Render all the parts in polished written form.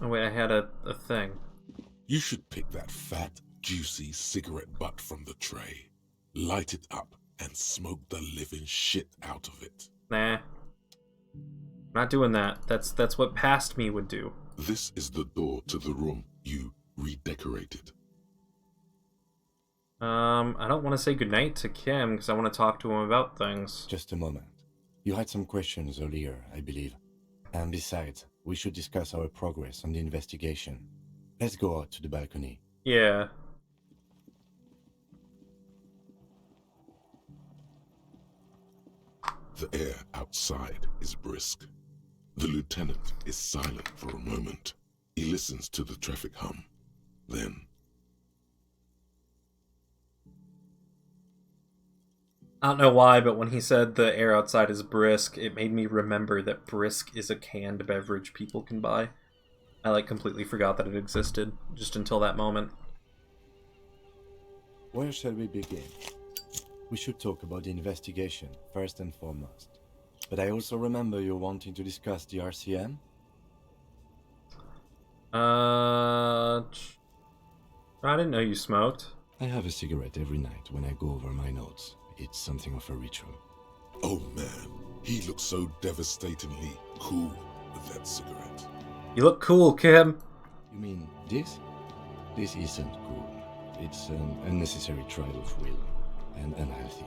Oh wait, I had a thing. You should pick that fat, juicy cigarette butt from the tray, light it up, and smoke the living shit out of it. Nah. Not doing that. That's what past me would do. This is the door to the room you redecorated. I don't want to say goodnight to Kim because I want to talk to him about things. Just a moment. You had some questions earlier, I believe. And besides, we should discuss our progress on the investigation. Let's go out to the balcony. Yeah. The air outside is brisk. The lieutenant is silent for a moment. He listens to the traffic hum. Then, I don't know why, but when he said the air outside is brisk, it made me remember that brisk is a canned beverage people can buy. I completely forgot that it existed just until that moment. Where shall we begin? We should talk about the investigation, first and foremost. But I also remember you wanting to discuss the RCM? I didn't know you smoked. I have a cigarette every night when I go over my notes. It's something of a ritual. oh man, he looks so devastatingly cool with that cigarette. You look cool, Kim. You mean this? This isn't cool. It's an unnecessary trial of will, and unhealthy.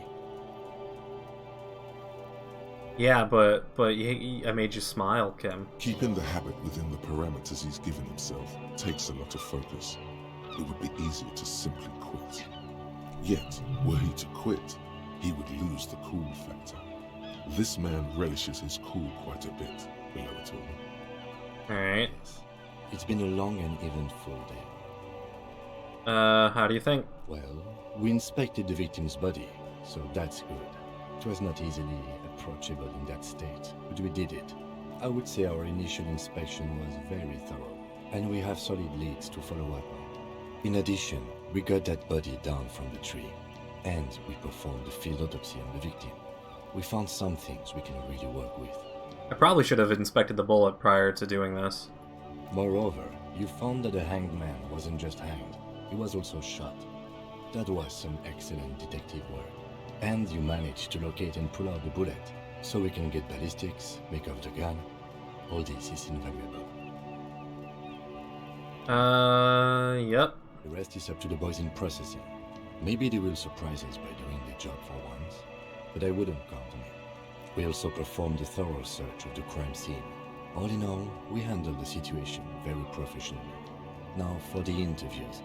Yeah, but I made you smile, Kim. Keeping the habit within the parameters he's given himself takes a lot of focus. It would be easier to simply quit. Yet, were he to quit, he would lose the cool factor. This man relishes his cool quite a bit, below it all. Alright. It's been a long and eventful day. How do you think? Well, we inspected the victim's body, so that's good. It was not easily approachable in that state, but we did it. I would say our initial inspection was very thorough, and we have solid leads to follow up on. In addition, we got that body down from the tree, and we performed a field autopsy on the victim. We found some things we can really work with. I probably should have inspected the bullet prior to doing this. Moreover, you found that the hanged man wasn't just hanged, he was also shot. That was some excellent detective work. And you managed to locate and pull out the bullet, so we can get ballistics, make off the gun. All this is invaluable. Yep. The rest is up to the boys in processing. Maybe they will surprise us by doing their job for once, but I wouldn't count on it. We also performed a thorough search of the crime scene. All in all, we handled the situation very professionally. Now for the interviews.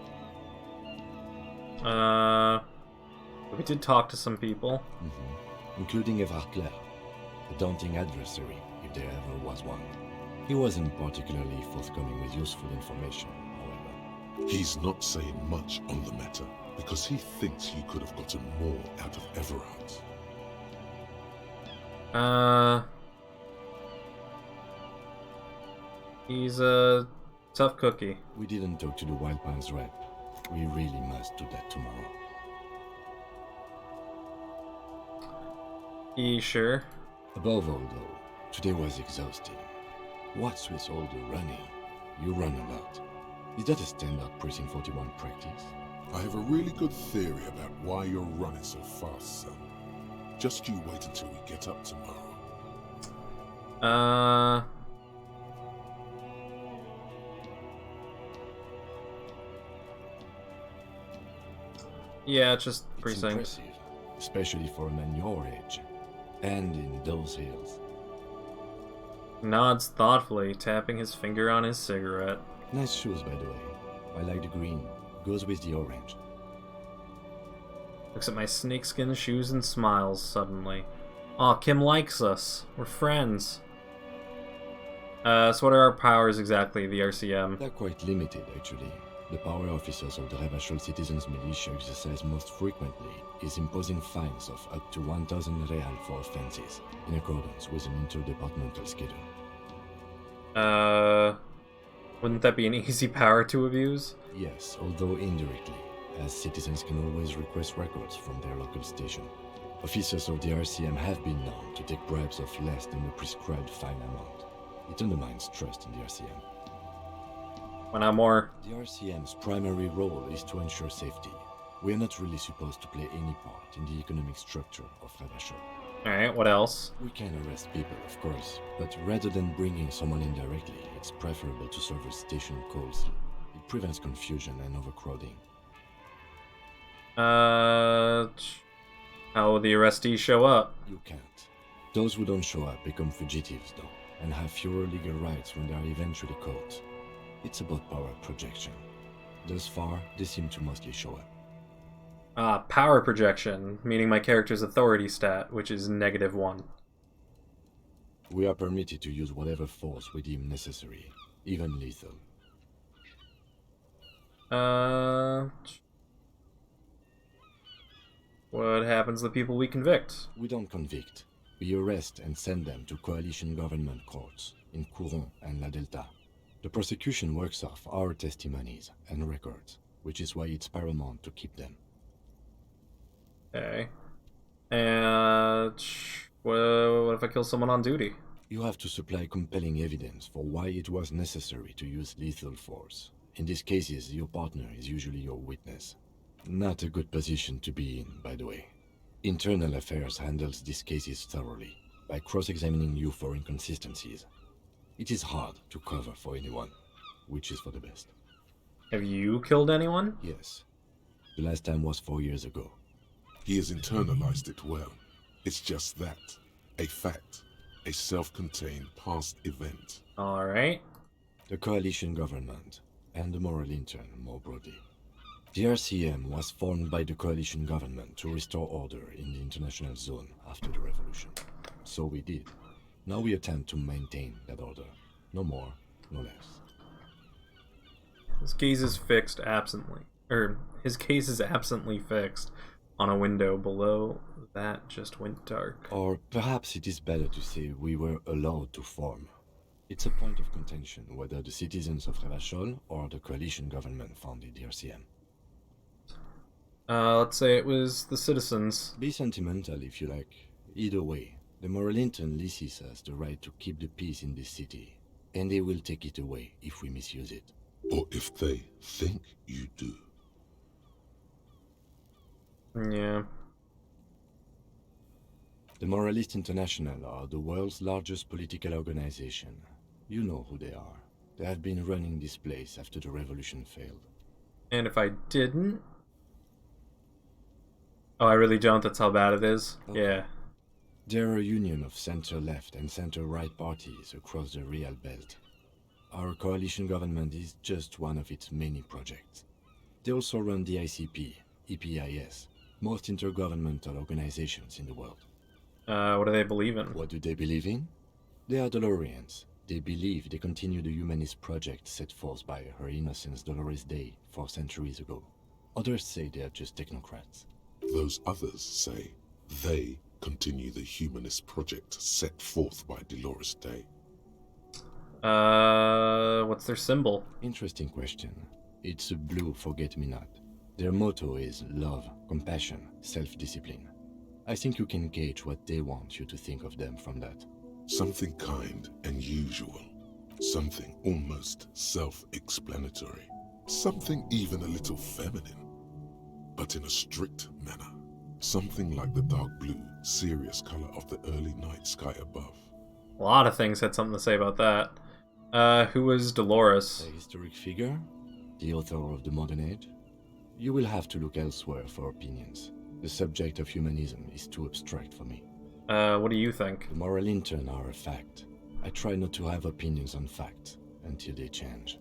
We did talk to some people. Including Evrard Claire, a daunting adversary, if there ever was one. He wasn't particularly forthcoming with useful information, however. He's not saying much on the matter, because he thinks you could have gotten more out of Everard. He's a tough cookie. We didn't talk to the Wild Pines rep. We really must do that tomorrow. You sure? Above all, though, today was exhausting. What's with all the running? You run a lot. Is that a standard Precinct 41 practice? I have a really good theory about why you're running so fast, son. Just you wait until we get up tomorrow. Yeah, it's just It's precinct. impressive, especially for a man your age. And in those hills. Nods thoughtfully, tapping his finger on his cigarette. Nice shoes, by the way. I like the green. Goes with the orange. Looks at my snakeskin shoes and smiles suddenly. Aw, Kim likes us. We're friends. So what are our powers exactly, the RCM? They're quite limited, actually. The power officers of the Rebachol Citizens Militia exercise most frequently is imposing fines of up to 1,000 real for offenses, in accordance with an interdepartmental schedule. Wouldn't that be an easy power to abuse? Yes, although indirectly, as citizens can always request records from their local station. Officers of the RCM have been known to take bribes of less than the prescribed fine amount. It undermines trust in the RCM. Why not more? The RCM's primary role is to ensure safety. We are not really supposed to play any part in the economic structure of Ravachol. Alright, what else? We can arrest people, of course, but rather than bringing someone in directly, it's preferable to serve a station closely. It prevents confusion and overcrowding. How will the arrestees show up? You can't. Those who don't show up become fugitives, though, and have fewer legal rights when they are eventually caught. It's about power projection. Thus far, they seem to mostly show up. Power projection, meaning my character's authority stat, which is -1. We are permitted to use whatever force we deem necessary, even lethal. What happens to the people we convict? We don't convict. We arrest and send them to coalition government courts in Couron and La Delta. The prosecution works off our testimonies and records, which is why it's paramount to keep them. Okay. And what if I kill someone on duty? You have to supply compelling evidence for why it was necessary to use lethal force. In these cases, your partner is usually your witness. Not a good position to be in, by the way. Internal Affairs handles these cases thoroughly, by cross-examining you for inconsistencies. It is hard to cover for anyone, which is for the best. Have you killed anyone? Yes. The last time was 4 years ago. He has internalized it well. It's just that. A fact. A self-contained past event. Alright. The coalition government, and the moral intern more broadly. The RCM was formed by the coalition government to restore order in the international zone after the revolution. So we did. Now we attempt to maintain that order. No more, no less. His gaze is fixed absently. His case is absently fixed on a window below that just went dark. Or perhaps it is better to say we were allowed to form. It's a point of contention whether the citizens of Ravachol or the coalition government founded the RCM. Let's say it was the citizens. Be sentimental if you like. Either way, the moral intern leases us the right to keep the peace in this city, and they will take it away if we misuse it. Or if they think you do. Yeah. The Moralist International are the world's largest political organization. You know who they are. They have been running this place after the revolution failed. And if I didn't? Oh, I really don't? That's how bad it is? Okay. Yeah. They're a union of center-left and center-right parties across the Real Belt. Our coalition government is just one of its many projects. They also run the ICP, EPIS, most intergovernmental organizations in the world. What do they believe in? What do they believe in? They are Dolorians. They believe they continue the humanist project set forth by Her Innocence Dolores Day 4 centuries ago. Others say they are just technocrats. Those others say they continue the humanist project set forth by Dolores Day. What's their symbol? Interesting question. It's a blue forget-me-not. Their motto is love, compassion, self-discipline. I think you can gauge what they want you to think of them from that. Something kind and usual. Something almost self-explanatory. Something even a little feminine. But in a strict manner. Something like the dark blue, serious color of the early night sky above. A lot of things had something to say about that. Who was Dolores? A historic figure? The author of the modern age? You will have to look elsewhere for opinions. The subject of humanism is too abstract for me. What do you think? The moral intern are a fact. I try not to have opinions on facts until they change.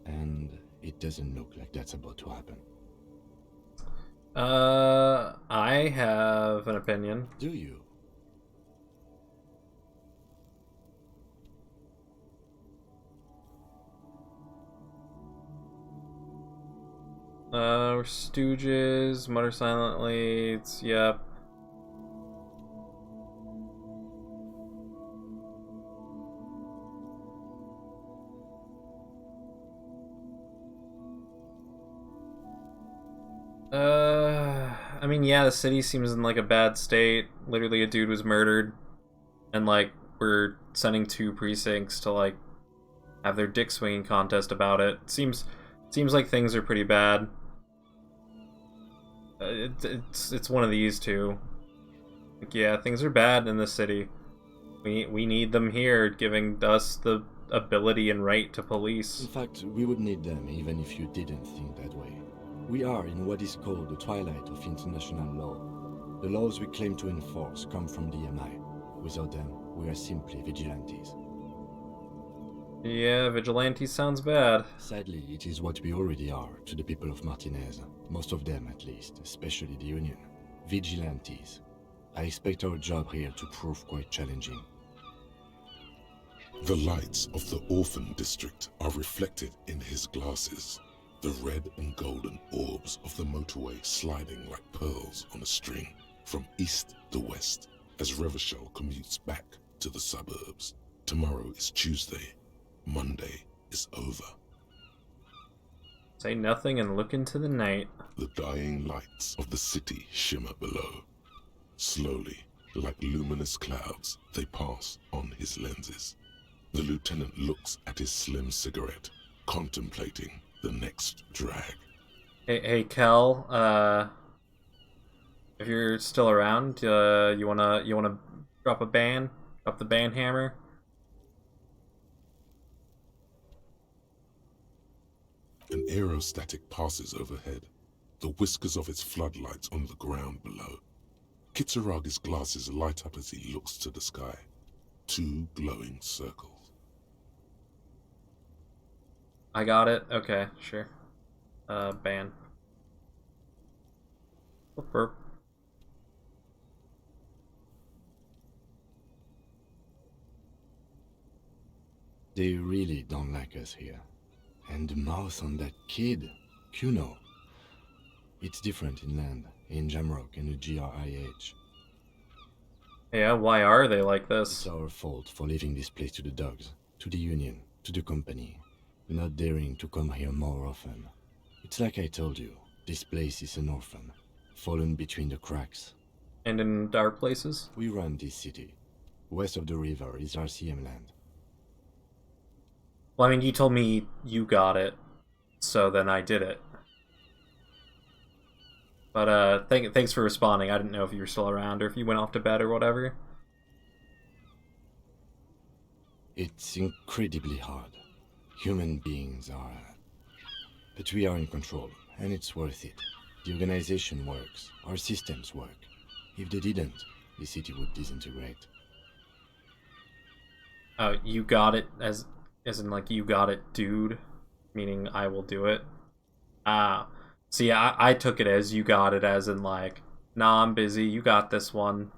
And it doesn't look like that's about to happen. I have an opinion. Do you? We're stooges, mutter silently, yep. I mean, yeah, the city seems in, like, a bad state. Literally, a dude was murdered. And, like, we're sending 2 precincts to, like, have their dick swinging contest about it. Seems like things are pretty bad. It's one of these two. Like, yeah, things are bad in the city. We need them here, giving us the ability and right to police. In fact, we would need them even if you didn't think that way. We are in what is called the twilight of international law. The laws we claim to enforce come from the MI. Without them, we are simply vigilantes. Yeah, vigilante sounds bad. Sadly, it is what we already are to the people of Martinez. Most of them, at least, especially the Union. Vigilantes. I expect our job here to prove quite challenging. The lights of the orphan district are reflected in his glasses. The red and golden orbs of the motorway sliding like pearls on a string from east to west as Revachol commutes back to the suburbs. Tomorrow is Tuesday. Monday is over. Say nothing and look into the night. The dying lights of the city shimmer below. Slowly, like luminous clouds, they pass on his lenses. The lieutenant looks at his slim cigarette, contemplating the next drag. Hey, Kel. If you're still around, you wanna drop a ban? Drop the ban hammer? An aerostatic passes overhead, the whiskers of its floodlights on the ground below. Kitsuragi's glasses light up as he looks to the sky. Two glowing circles. I got it. Okay, sure. Ban. Burp. They really don't like us here. And the mouth on that kid, Kuno. It's different inland, in Jamrock and the GRIH. Yeah, why are they like this? It's our fault for leaving this place to the dogs, to the Union, to the company. Not daring to come here more often. It's like I told you, this place is an orphan, fallen between the cracks. And in dark places? We run this city. West of the river is RCM land. Well, I mean, you told me you got it, so then I did it. But, thanks for responding. I didn't know if you were still around or if you went off to bed or whatever. It's incredibly hard. Human beings are... But we are in control, and it's worth it. The organization works. Our systems work. If they didn't, the city would disintegrate. Oh, you got it as in like, you got it, dude? Meaning I will do it? Ah. See, I took it as you got it as in like, nah, I'm busy, you got this one.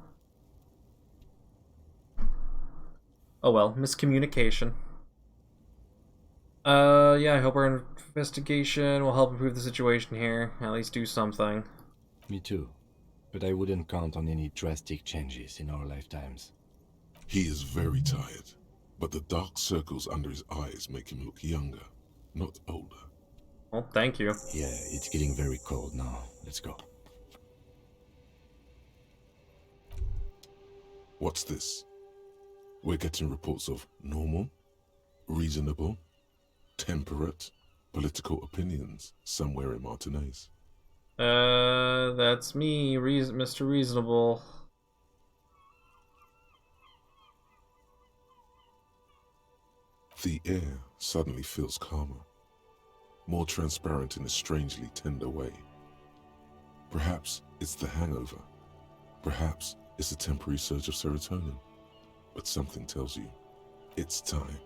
Oh well, miscommunication. Yeah, I hope our investigation will help improve the situation here. At least do something. Me too. But I wouldn't count on any drastic changes in our lifetimes. He is very tired, but the dark circles under his eyes make him look younger, not older. Well, thank you. Yeah, it's getting very cold now. Let's go. What's this? We're getting reports of normal, reasonable, temperate, political opinions somewhere in Martinez. That's me, Mr. Reasonable. The air suddenly feels calmer, more transparent in a strangely tender way. Perhaps it's the hangover. Perhaps it's a temporary surge of serotonin. But something tells you it's time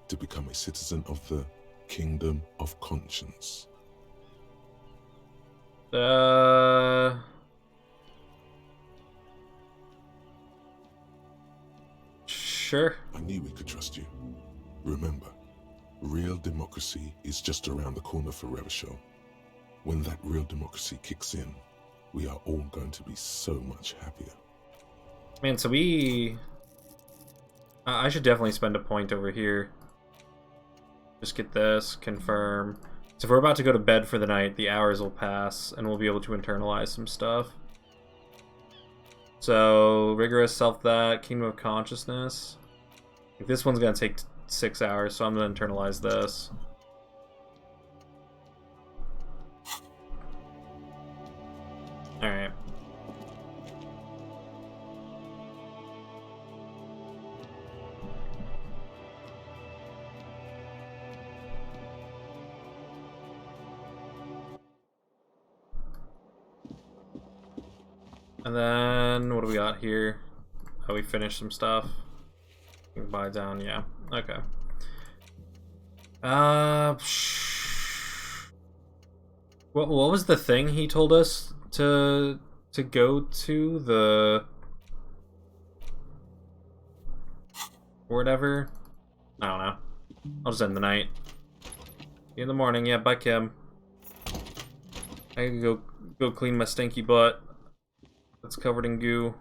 to become a citizen of the Kingdom of Conscience. Sure. I knew we could trust you. Remember, real democracy is just around the corner for Revachol. When that real democracy kicks in, we are all going to be so much happier. Man, so I should definitely spend a point over here. Just get this, confirm. So if we're about to go to bed for the night, the hours will pass, and we'll be able to internalize some stuff. So, rigorous self-that, Kingdom of Consciousness. I think this one's gonna take 6 hours, so I'm gonna internalize this. Alright. And then, what do we got here? Oh, we finished some stuff. You can buy down, yeah. Okay. What was the thing he told us to go to? The... whatever? I don't know. I'll just end the night. In the morning, yeah, bye Kim. I can go clean my stinky butt. It's covered in goo.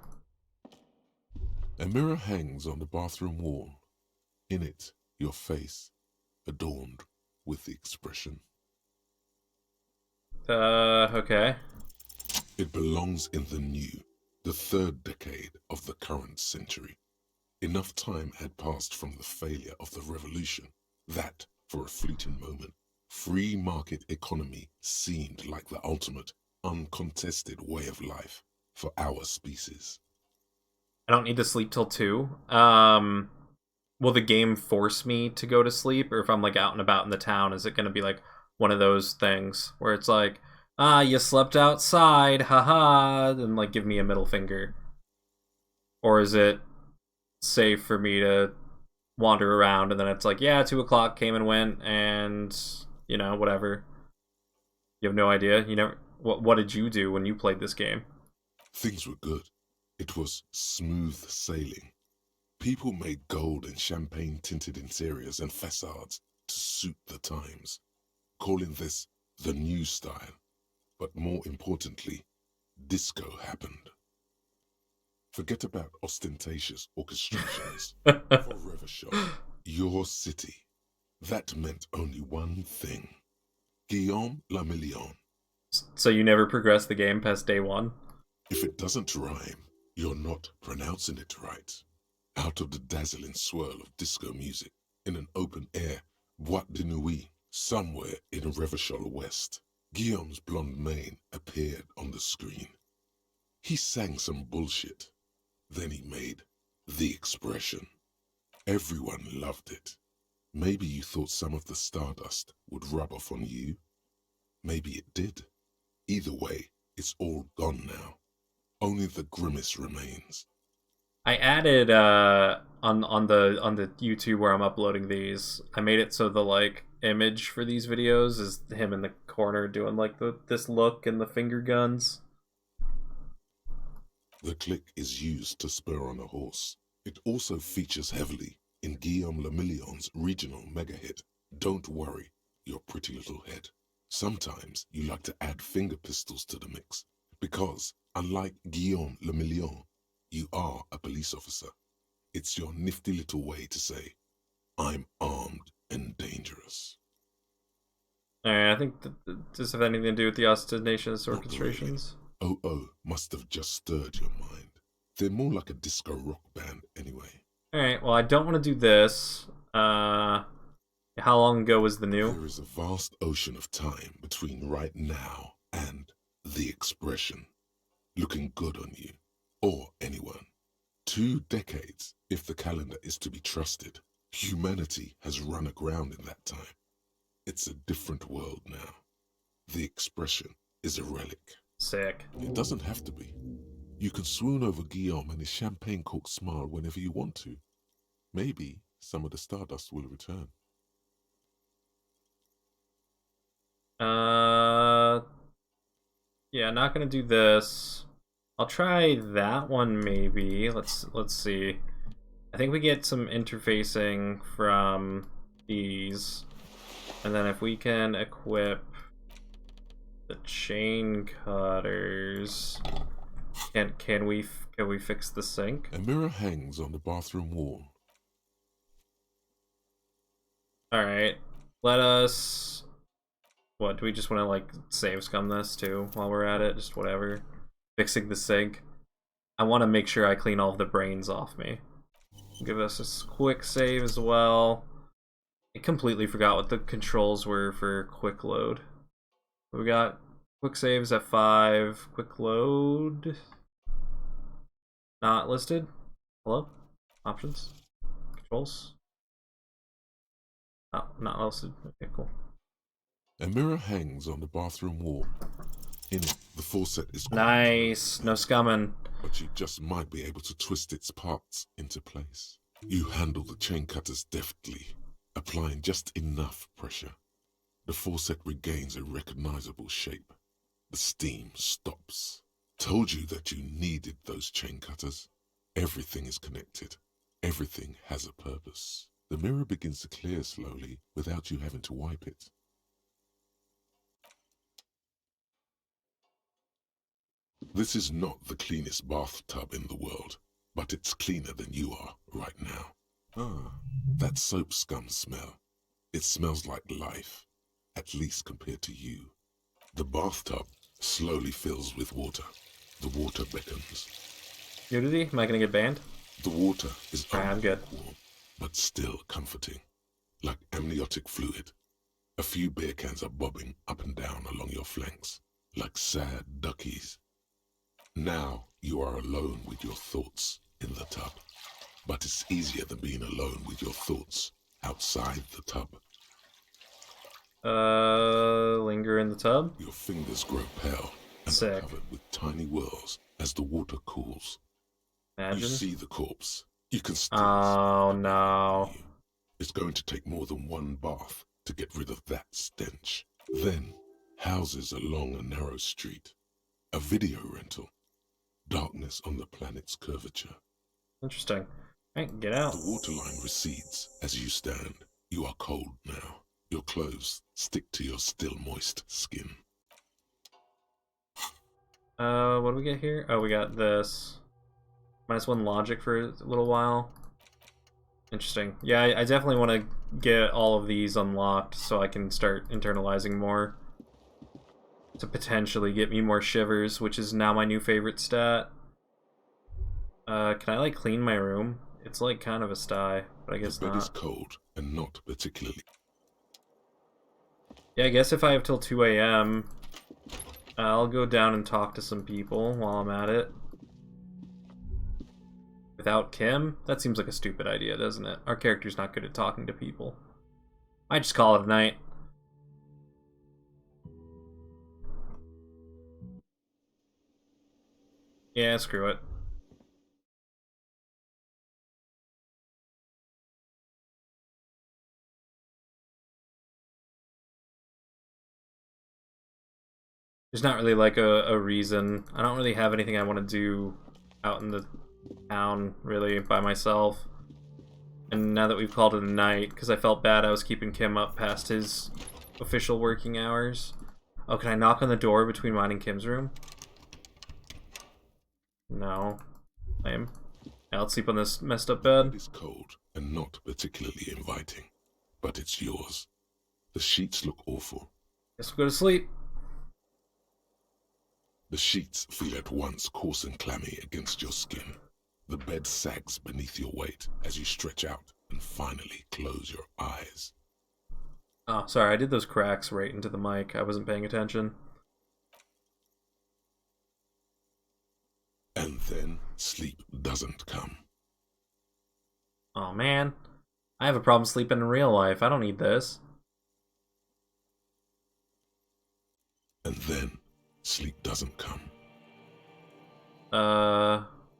A mirror hangs on the bathroom wall. In it, your face, adorned with the expression. Okay. It belongs in the new, the third decade of the current century. Enough time had passed from the failure of the revolution that, for a fleeting moment, free market economy seemed like the ultimate, uncontested way of life for our species. I don't need to sleep till 2. Will the game force me to go to sleep? Or if I'm like out and about in the town, is it going to be like one of those things where it's like, you slept outside, haha, and like give me a middle finger? Or is it safe for me to wander around and then it's like, yeah, 2 o'clock came and went and, you know, whatever. You have no idea? You never... What did you do when you played this game? Things were good. It was smooth sailing. People made gold and champagne-tinted interiors and facades to suit the times, calling this the new style. But more importantly, disco happened. Forget about ostentatious orchestrations. For Revachol, your city, that meant only one thing. Guillaume le Million. So you never progressed the game past day 1? If it doesn't rhyme, you're not pronouncing it right. Out of the dazzling swirl of disco music, in an open-air boîte de nuit, somewhere in Revachol West, Guillaume's blonde mane appeared on the screen. He sang some bullshit. Then he made the expression. Everyone loved it. Maybe you thought some of the stardust would rub off on you. Maybe it did. Either way, it's all gone now. Only the grimace remains. I added on the YouTube where I'm uploading these, I made it so the like image for these videos is him in the corner doing like this look and the finger guns. The click is used to spur on a horse. It also features heavily in Guillaume le Million's regional mega hit, Don't Worry, Your Pretty Little Head. Sometimes you like to add finger pistols to the mix, because, unlike Guillaume le Million, you are a police officer. It's your nifty little way to say, I'm armed and dangerous. Alright, I think does have anything to do with the ostentatious orchestrations? Oh, must have just stirred your mind. They're more like a disco rock band anyway. Alright, well I don't want to do this. How long ago was the new? There is a vast ocean of time between right now and the expression. Looking good on you. Or anyone. 2 decades, if the calendar is to be trusted. Humanity has run aground in that time. It's a different world now. The expression is a relic. Sick. It doesn't have to be. You can swoon over Guillaume and his champagne-corked smile whenever you want to. Maybe some of the stardust will return. Yeah, not gonna do this. I'll try that one maybe. Let's see. I think we get some interfacing from these. And then if we can equip the chain cutters, can we fix the sink? A mirror hangs on the bathroom wall. All right. Let us... What, do we just want to like save scum this too while we're at it? Just whatever. Fixing the sink. I want to make sure I clean all of the brains off me. Give us a quick save as well. I completely forgot what the controls were for quick load. We got quick saves F5, quick load. Not listed. Hello? Options? Controls? Oh, not listed. Okay, cool. A mirror hangs on the bathroom wall. In it, the faucet is Nice. No scumming. but you just might be able to twist its parts into place. You handle the chain cutters deftly, applying just enough pressure. The faucet regains a recognizable shape. The steam stops. Told you that you needed those chain cutters. Everything is connected. Everything has a purpose. The mirror begins to clear slowly without you having to wipe it. This is not the cleanest bathtub in the world, but it's cleaner than you are right now. Ah, that soap scum smell. It smells like life, at least compared to you. The bathtub slowly fills with water. The water beckons. Nudity? Am I gonna get banned? The water is I'm good. warm, but still comforting, like amniotic fluid. A few beer cans are bobbing up and down along your flanks, like sad duckies. Now you are alone with your thoughts in the tub, but it's easier than being alone with your thoughts outside the tub. Linger in the tub? Your fingers grow pale and Sick. are covered with tiny whirls as the water cools. Imagine. You see the corpse. You can still Oh, smell it no. around you. It's going to take more than one bath to get rid of that stench. Then, houses along a narrow street. A video rental. Darkness on the planet's curvature. Interesting. Alright, get out. The waterline recedes as you stand. You are cold now. Your clothes stick to your still moist skin. What do we get here? Oh, we got this. -1 logic for a little while. Interesting. Yeah, I definitely want to get all of these unlocked so I can start internalizing more. To potentially get me more shivers, which is now my new favorite stat. Can I, like, clean my room? It's, like, kind of a sty, but I guess The bed is not. cold and not particularly. Yeah, I guess if I have till 2 a.m., I'll go down and talk to some people while I'm at it. Without Kim? That seems like a stupid idea, doesn't it? Our character's not good at talking to people. I just call it a night. Yeah, screw it. There's not really like a reason. I don't really have anything I want to do out in the town, really, by myself. And now that we've called it a night, because I felt bad I was keeping Kim up past his official working hours. Oh, can I knock on the door between mine and Kim's room? No. Lame. Yeah, let's sleep on this messed up bed. It is cold and not particularly inviting, but it's yours. The sheets look awful. Guess we'll go to sleep. The sheets feel at once coarse and clammy against your skin. The bed sags beneath your weight as you stretch out and finally close your eyes. Oh, sorry, I did those cracks right into the mic. I wasn't paying attention. And then sleep doesn't come. Oh man, I have a problem sleeping in real life. I don't need this. And then sleep doesn't come.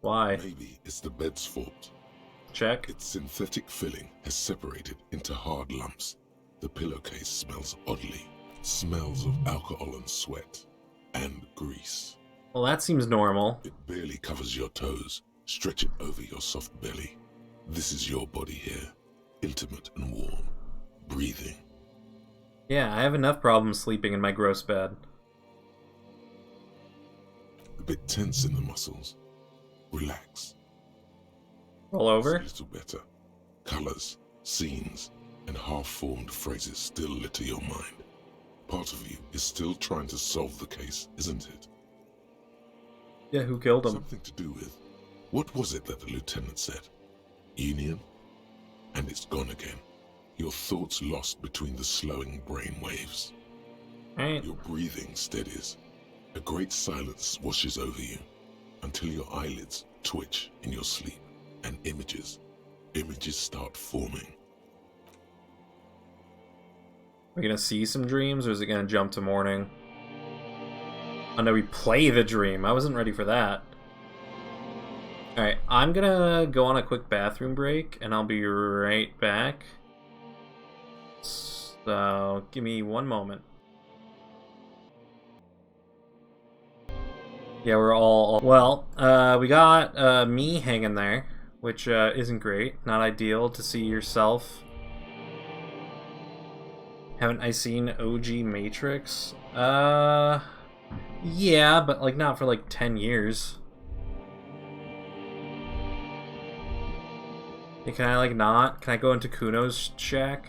Why? Maybe it's the bed's fault. Check. Its synthetic filling has separated into hard lumps. The pillowcase smells oddly. Smells of alcohol and sweat. And grease. Well, that seems normal. It barely covers your toes. Stretch it over your soft belly. This is your body here. Intimate and warm. Breathing. Yeah, I have enough problems sleeping in my gross bed. A bit tense in the muscles. Relax. Roll over. It's a little better. Colors, scenes, and half-formed phrases still litter your mind. Part of you is still trying to solve the case, isn't it? Yeah, who killed him? Something to do with... What was it that the lieutenant said? Union? And it's gone again. Your thoughts lost between the slowing brain waves. Right. Your breathing steadies. A great silence washes over you until your eyelids twitch in your sleep, and images start forming. Are we gonna see some dreams, or is it gonna jump to morning? Oh no, we play the dream. I wasn't ready for that. Alright, I'm gonna go on a quick bathroom break, and I'll be right back. So, give me one moment. Yeah, we're all... Well, we got me hanging there, which isn't great. Not ideal to see yourself. Haven't I seen OG Matrix? Yeah, but like not for like 10 years. Hey, can I like not? Can I go into Kuno's shack?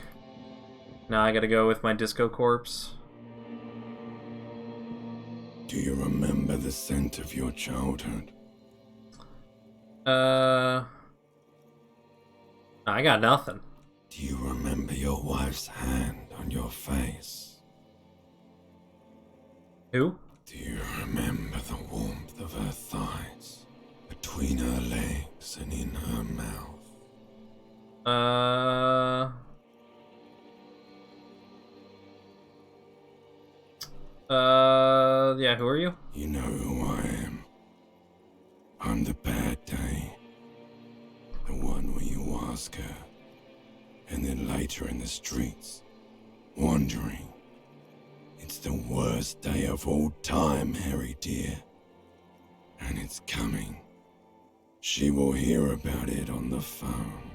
No, I gotta go with my disco corpse. Do you remember the scent of your childhood? I got nothing. Do you remember your wife's hand on your face? Who? Do you remember the warmth of her thighs, between her legs and in her mouth? Yeah, who are you? You know who I am. I'm the bad day. The one where you ask her, and then later in the streets, wandering. It's the worst day of all time, Harry dear. And it's coming. She will hear about it on the phone.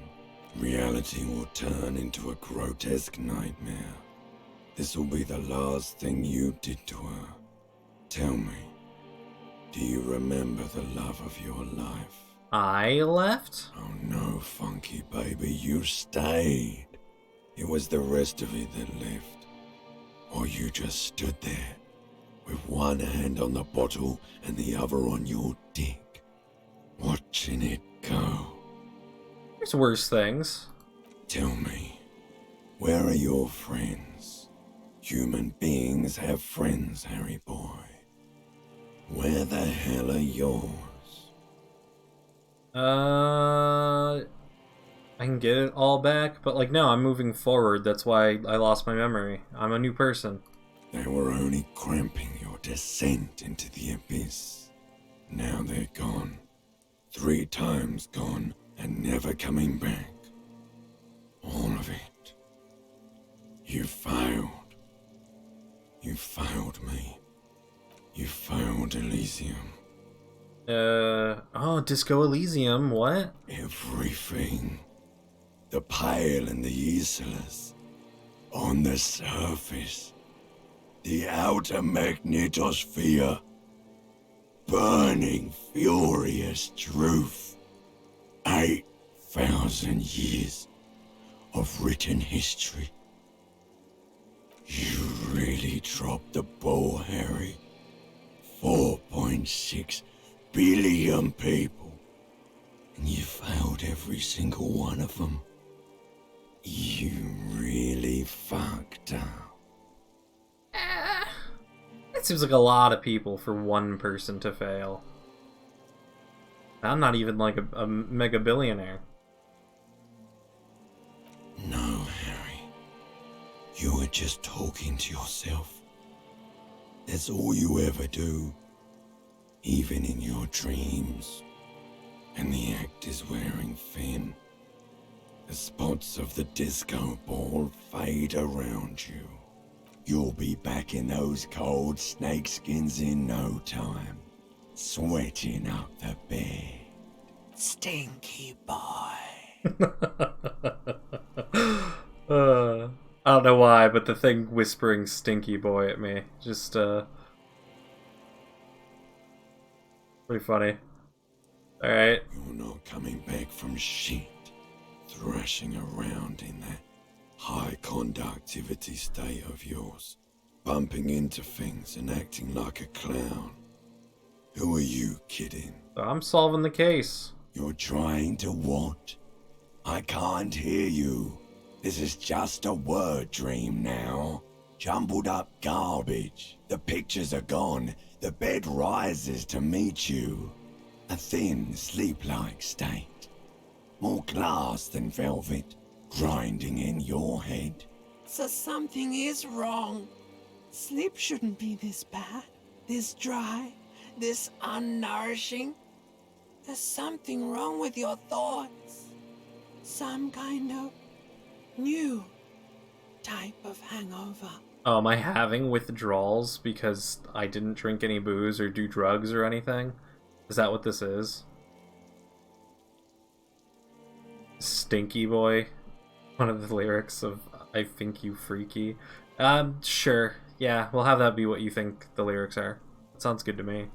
Reality will turn into a grotesque nightmare. This will be the last thing you did to her. Tell me, do you remember the love of your life? I left? Oh no, Funky baby, you stayed. It was the rest of it that left. Or you just stood there, with one hand on the bottle and the other on your dick, watching it go. There's worse things. Tell me, where are your friends? Human beings have friends, Harry boy. Where the hell are yours? I can get it all back, but like, no, I'm moving forward. That's why I lost my memory. I'm a new person. They were only cramping your descent into the abyss. Now they're gone. 3 times gone and never coming back. All of it. You failed. You failed me. You failed Elysium. Oh, Disco Elysium, what? Everything. The pale and the Isolas. On the surface. The outer magnetosphere. Burning, furious truth. 8,000 years of written history. You really dropped the ball, Harry. 4.6 billion people. And you failed every single one of them. You really fucked up. That seems like a lot of people for one person to fail. I'm not even like a mega billionaire. No, Harry. You were just talking to yourself. That's all you ever do. Even in your dreams. And the act is wearing thin. The spots of the disco ball fade around you. You'll be back in those cold snakeskins in no time. Sweating up the bed. Stinky boy. I don't know why, but the thing whispering "stinky boy" at me just pretty funny. All right. You're not coming back from shit. Thrashing around in that high conductivity state of yours. Bumping into things and acting like a clown. Who are you kidding? I'm solving the case. You're trying to what? I can't hear you. This is just a word dream now. Jumbled up garbage. The pictures are gone. The bed rises to meet you. A thin, sleep-like state. More glass than velvet, grinding in your head. So something is wrong. Sleep shouldn't be this bad, this dry, this unnourishing. There's something wrong with your thoughts. Some kind of new type of hangover. Oh, am I having withdrawals because I didn't drink any booze or do drugs or anything? Is that what this is? Stinky Boy? One of the lyrics of I Think You Freaky. Sure. Yeah, we'll have that be what you think the lyrics are. That sounds good to me.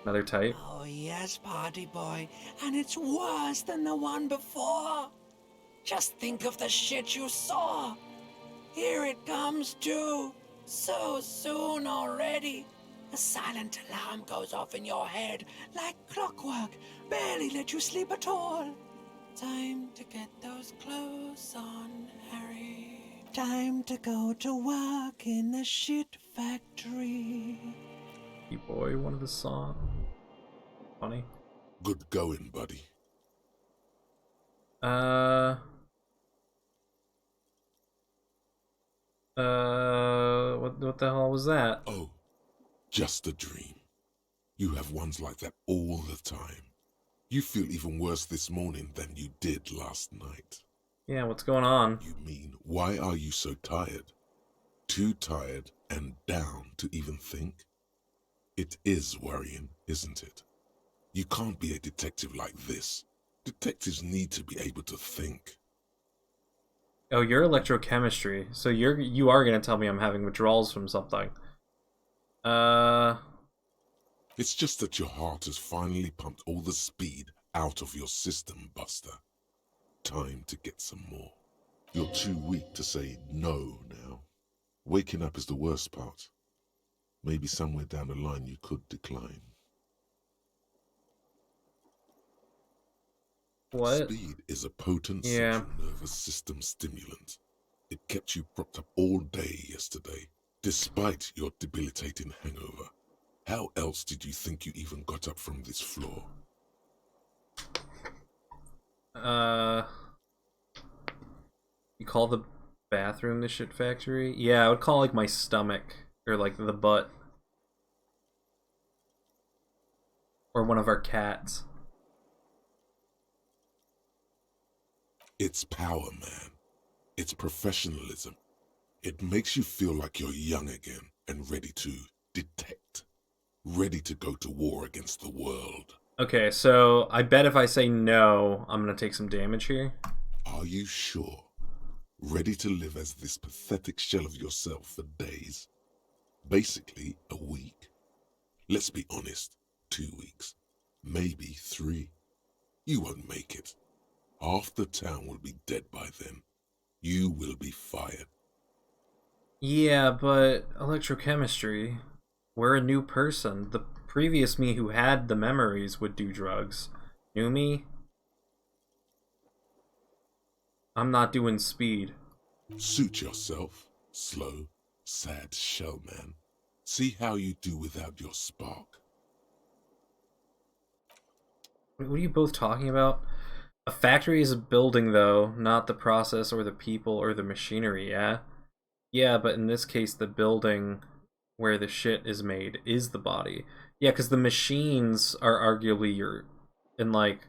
Another type? Oh yes, party boy, and it's worse than the one before. Just think of the shit you saw. Here it comes too. So soon already. A silent alarm goes off in your head like clockwork. Barely let you sleep at all. Time to get those clothes on, Harry. Time to go to work in the shit factory. Boy, one of the songs. Funny. Good going, buddy. What the hell was that? Oh, just a dream. You have ones like that all the time. You feel even worse this morning than you did last night. Yeah, what's going on? You mean, why are you so tired? Too tired and down to even think? It is worrying, isn't it? You can't be a detective like this. Detectives need to be able to think. Oh, you're electrochemistry, so you are gonna tell me I'm having withdrawals from something. It's just that your heart has finally pumped all the speed out of your system, Buster. Time to get some more. You're too weak to say no now. Waking up is the worst part. Maybe somewhere down the line you could decline. What? Speed is a potent Yeah. central nervous system stimulant. It kept you propped up all day yesterday, despite your debilitating hangover. How else did you think you even got up from this floor? You call the bathroom the shit factory? Yeah, I would call like my stomach or like the butt. Or one of our cats. It's power, man. It's professionalism. It makes you feel like you're young again and ready to detect. Ready to go to war against the world. Okay, so I bet if I say no, I'm gonna take some damage here. Are you sure? Ready to live as this pathetic shell of yourself for days? Basically, a week. Let's be honest, 2 weeks. Maybe 3. You won't make it. Half the town will be dead by then. You will be fired. Yeah, but electrochemistry. We're a new person. The previous me who had the memories would do drugs. New me? I'm not doing speed. Suit yourself, slow, sad shell man. See how you do without your spark. What are you both talking about? A factory is a building, though, not the process or the people or the machinery, yeah? Yeah, but in this case, the building where the shit is made is the body. Yeah, because the machines are arguably your... And, like,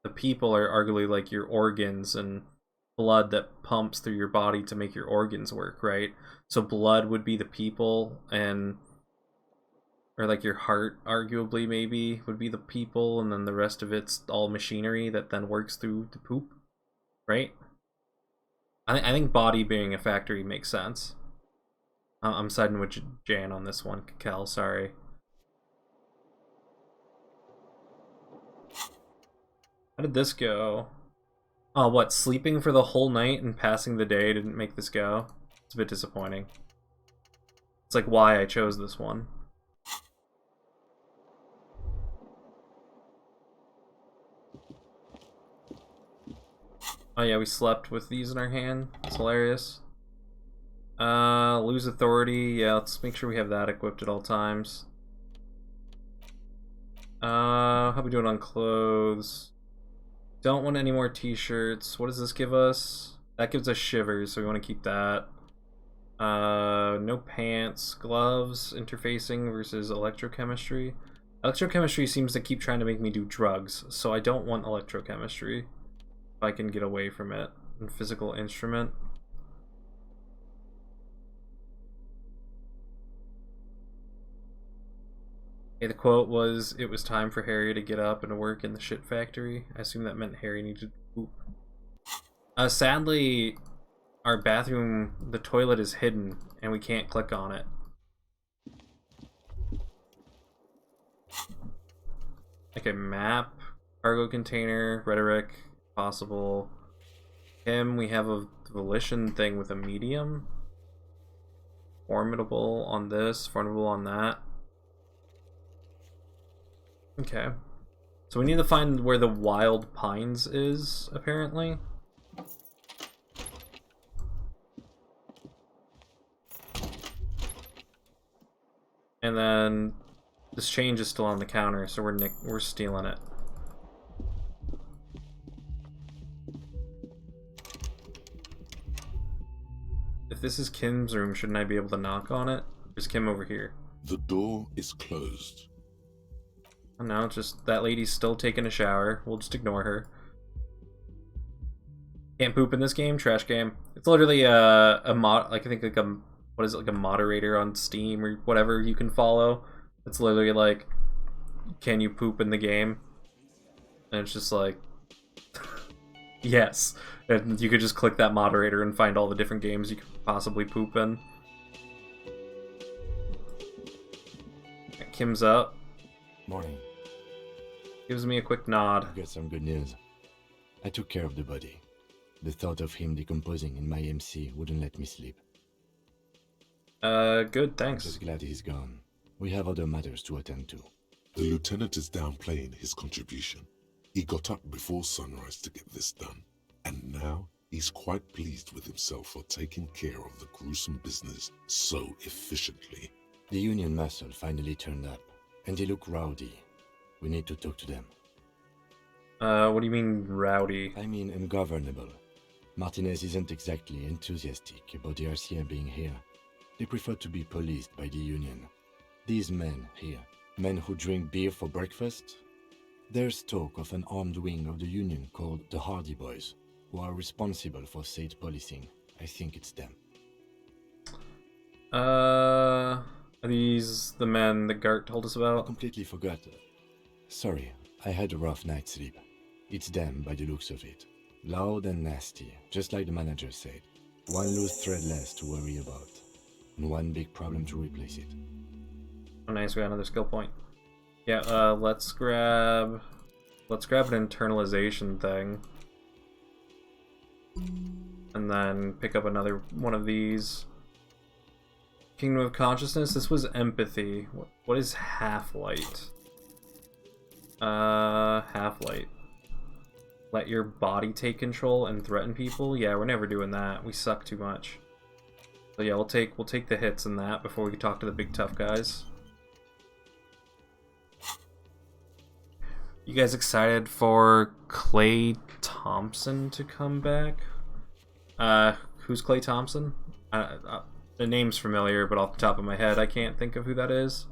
the people are arguably, like, your organs and blood that pumps through your body to make your organs work, right? So blood would be the people, and... Or, like, your heart, arguably, maybe, would be the people, and then the rest of it's all machinery that then works through the poop, right? I think body being a factory makes sense. I'm siding with Jan on this one, Kel, sorry. How did this go? Oh, what, sleeping for the whole night and passing the day didn't make this go? It's a bit disappointing. It's like why I chose this one. Oh yeah, we slept with these in our hand. It's hilarious. Lose authority. Yeah, let's make sure we have that equipped at all times. How we doing on clothes? Don't want any more t-shirts. What does this give us? That gives us shivers, so we want to keep that. No pants. Gloves. Interfacing versus electrochemistry. Electrochemistry seems to keep trying to make me do drugs, so I don't want electrochemistry. If I can get away from it. And physical instrument. Okay, the quote was, "It was time for Harry to get up and to work in the shit factory." I assume that meant Harry needed to poop. Sadly, our bathroom, the toilet is hidden, and we can't click on it. Okay, map, cargo container, rhetoric, possible. Him, we have a volition thing with a medium. Formidable on this, formidable on that. Okay. So we need to find where the Wild Pines is, apparently. And then this change is still on the counter, so we're stealing it. If this is Kim's room, shouldn't I be able to knock on it? There's Kim over here. The door is closed. Oh no, just that lady's still taking a shower. We'll just ignore her. Can't poop in this game? Trash game. It's literally a mod, like I think like a, what is it, like a moderator on Steam or whatever you can follow. It's literally like, can you poop in the game? And it's just like, yes. And you could just click that moderator and find all the different games you could possibly poop in. Kim's up. Morning. Gives me a quick nod. I've got some good news. I took care of the body. The thought of him decomposing in my MC wouldn't let me sleep. Good, I'm thanks. just glad he's gone. We have other matters to attend to. The lieutenant is downplaying his contribution. He got up before sunrise to get this done, and now he's quite pleased with himself for taking care of the gruesome business so efficiently. The Union muscle finally turned up, and they look rowdy. We need to talk to them. What do you mean, rowdy? I mean ungovernable. Martinez isn't exactly enthusiastic about the RCM being here. They prefer to be policed by the Union. These men here, men who drink beer for breakfast, there's talk of an armed wing of the Union called the Hardy Boys, who are responsible for state policing. I think it's them. Are these the men that Gart told us I about? completely forgot. Sorry, I had a rough night's sleep. It's them by the looks of it. Loud and nasty, just like the manager said. One loose thread less to worry about, and one big problem to replace it. Oh nice, we got another skill point. Yeah, let's grab an internalization thing. And then pick up another one of these. Kingdom of Consciousness, this was empathy. What is half-light? Half-light. Let your body take control and threaten people? Yeah, we're never doing that. We suck too much. So yeah, we'll take the hits in that before we talk to the big tough guys. You guys excited for Clay Thompson to come back? Who's Clay Thompson? The name's familiar, but off the top of my head, I can't think of who that is.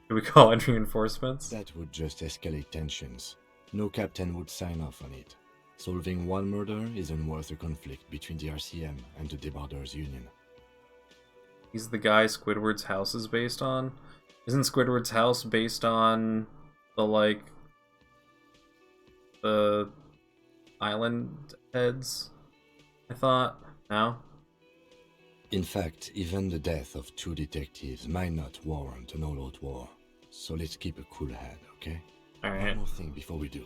Do we call in reinforcements? That would just escalate tensions. No captain would sign off on it. Solving one murder isn't worth a conflict between the RCM and the Debarders Union. He's the guy Squidward's house is based on? Isn't Squidward's house based on the, the island heads? I thought. No? In fact, even the death of 2 detectives might not warrant an all-out war. So let's keep a cool head, okay? Alright. One more thing before we do.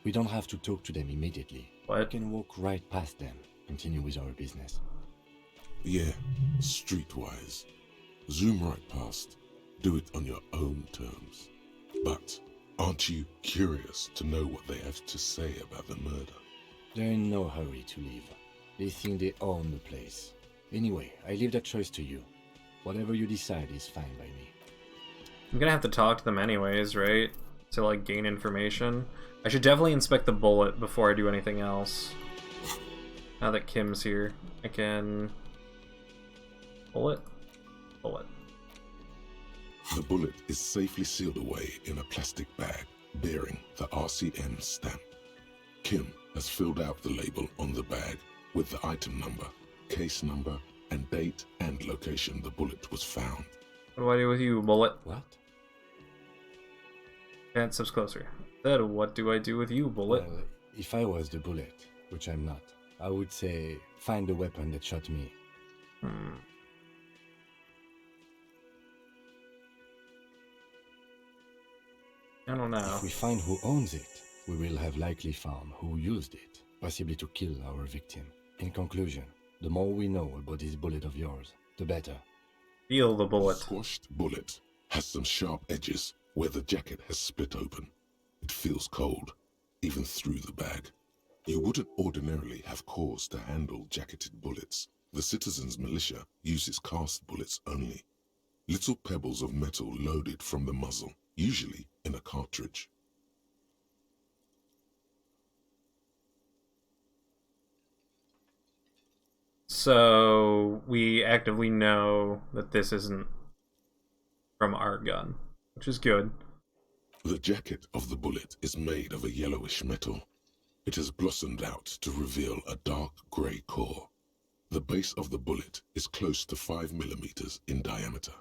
We don't have to talk to them immediately. We What? can walk right past them, continue with our business. Yeah, streetwise. Zoom right past. Do it on your own terms. But aren't you curious to know what they have to say about the murder? They're in no hurry to leave. They think they own the place. Anyway, I leave that choice to you. Whatever you decide is fine by me. I'm gonna have to talk to them anyways, right? To, like, gain information. I should definitely inspect the bullet before I do anything else. Now that Kim's here, I can... Bullet? Bullet. The bullet is safely sealed away in a plastic bag bearing the RCN stamp. Kim has filled out the label on the bag with the item number, case number, and date and location the bullet was found. What do I do with you, Bullet? What? Advance steps closer. Then what do I do with you, Bullet? Well, if I was the bullet, which I'm not, I would say find the weapon that shot me. I don't know. If we find who owns it, we will have likely found who used it, possibly to kill our victim. In conclusion, the more we know about this bullet of yours, the better. Feel the The bullet. squashed bullet has some sharp edges where the jacket has split open. It feels cold, even through the bag. You wouldn't ordinarily have cause to handle jacketed bullets. The citizens' militia uses cast bullets only. Little pebbles of metal loaded from the muzzle, usually in a cartridge. So we actively know that this isn't from our gun, which is good. The jacket of the bullet is made of a yellowish metal. It has blossomed out to reveal a dark grey core. The base of the bullet is close to 5 millimeters in diameter.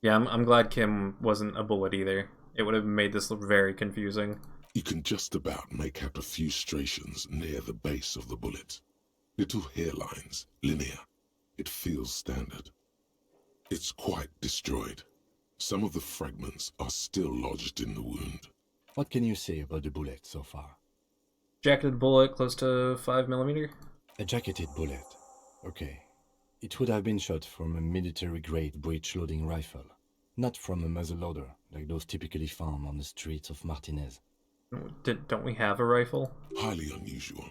Yeah, I'm glad Kim wasn't a bullet either. It would have made this look very confusing. You can just about make out a few striations near the base of the bullet. Little hairlines, linear. It feels standard. It's quite destroyed. Some of the fragments are still lodged in the wound. What can you say about the bullet so far? Jacketed bullet, close to 5mm. A jacketed bullet. Okay. It would have been shot from a military-grade breech-loading rifle, not from a muzzleloader like those typically found on the streets of Martinez. Don't we have a rifle? Highly unusual.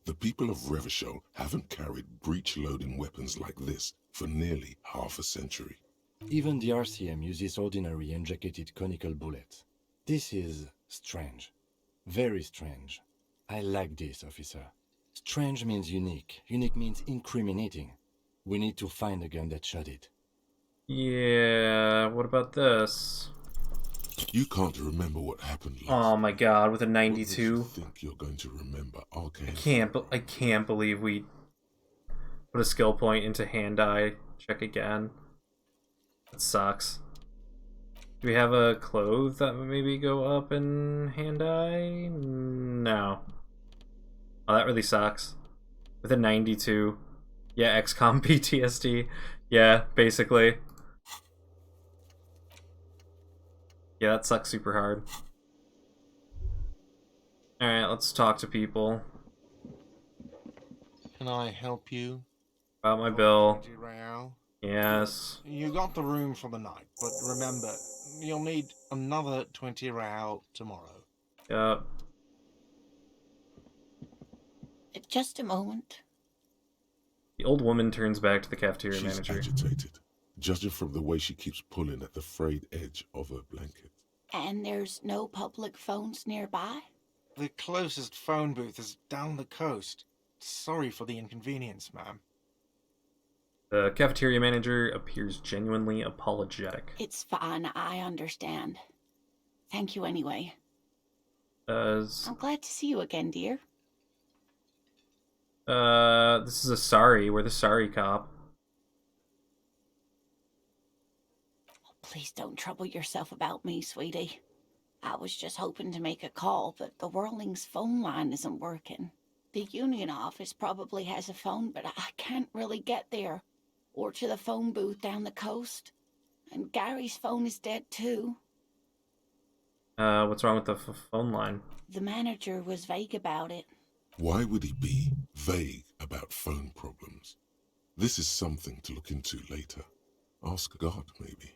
The people of Revachol haven't carried breech-loading weapons like this for nearly half a century. Even the RCM uses ordinary unjacketed conical bullets. This is strange. Very strange. I like this, officer. Strange means unique. Unique means incriminating. We need to find the gun that shot it. Yeah, what about this? You can't remember what happened last. Oh my god, with a What makes you 92. think you're going to remember Arcane? I can't believe we put a skill point into hand-eye. Check again. That sucks. Do we have a clothes that would maybe go up in hand-eye? No. Oh, that really sucks. With a 92. Yeah, XCOM PTSD. Yeah, basically. Yeah, that sucks super hard. Alright, let's talk to people. Can I help you? About my bill. 20 real. Yes. You got the room for the night, but remember, you'll need another 20 real tomorrow. Yep. Just a moment. The old woman turns back to the cafeteria She's manager. agitated, judging from the way she keeps pulling at the frayed edge of her blanket. And there's no public phones nearby? The closest phone booth is down the coast. Sorry for the inconvenience, ma'am. The cafeteria manager appears genuinely apologetic. It's fine, I understand. Thank you anyway. Does I'm glad to see you again, dear. this is a sorry. We're the sorry cop. Please don't trouble yourself about me, sweetie. I was just hoping to make a call, but the Whirling's phone line isn't working. The union office probably has a phone, but I can't really get there. Or to the phone booth down the coast. And Gary's phone is dead too. What's wrong with the phone line? The manager was vague about it. Why would he be vague about phone problems? This is something to look into later. Ask God, maybe.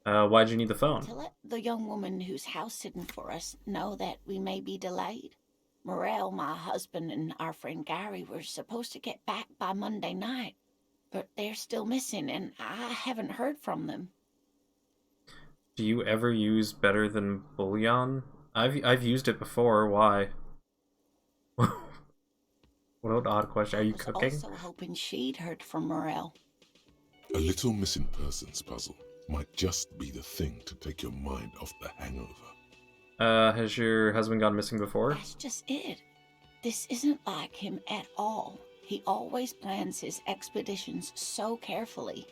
Why'd you need the phone? To let the young woman who's house sitting for us know that we may be delayed. Morel, my husband, and our friend Gary were supposed to get back by Monday night, but they're still missing, and I haven't heard from them. Do you ever use better than bouillon? I've used it before. Why? What an odd question. Are you cooking? I was also hoping she'd heard from Morel. A little missing persons puzzle might just be the thing to take your mind off the hangover. Has your husband gone missing before? That's just it. This isn't like him at all. He always plans his expeditions so carefully.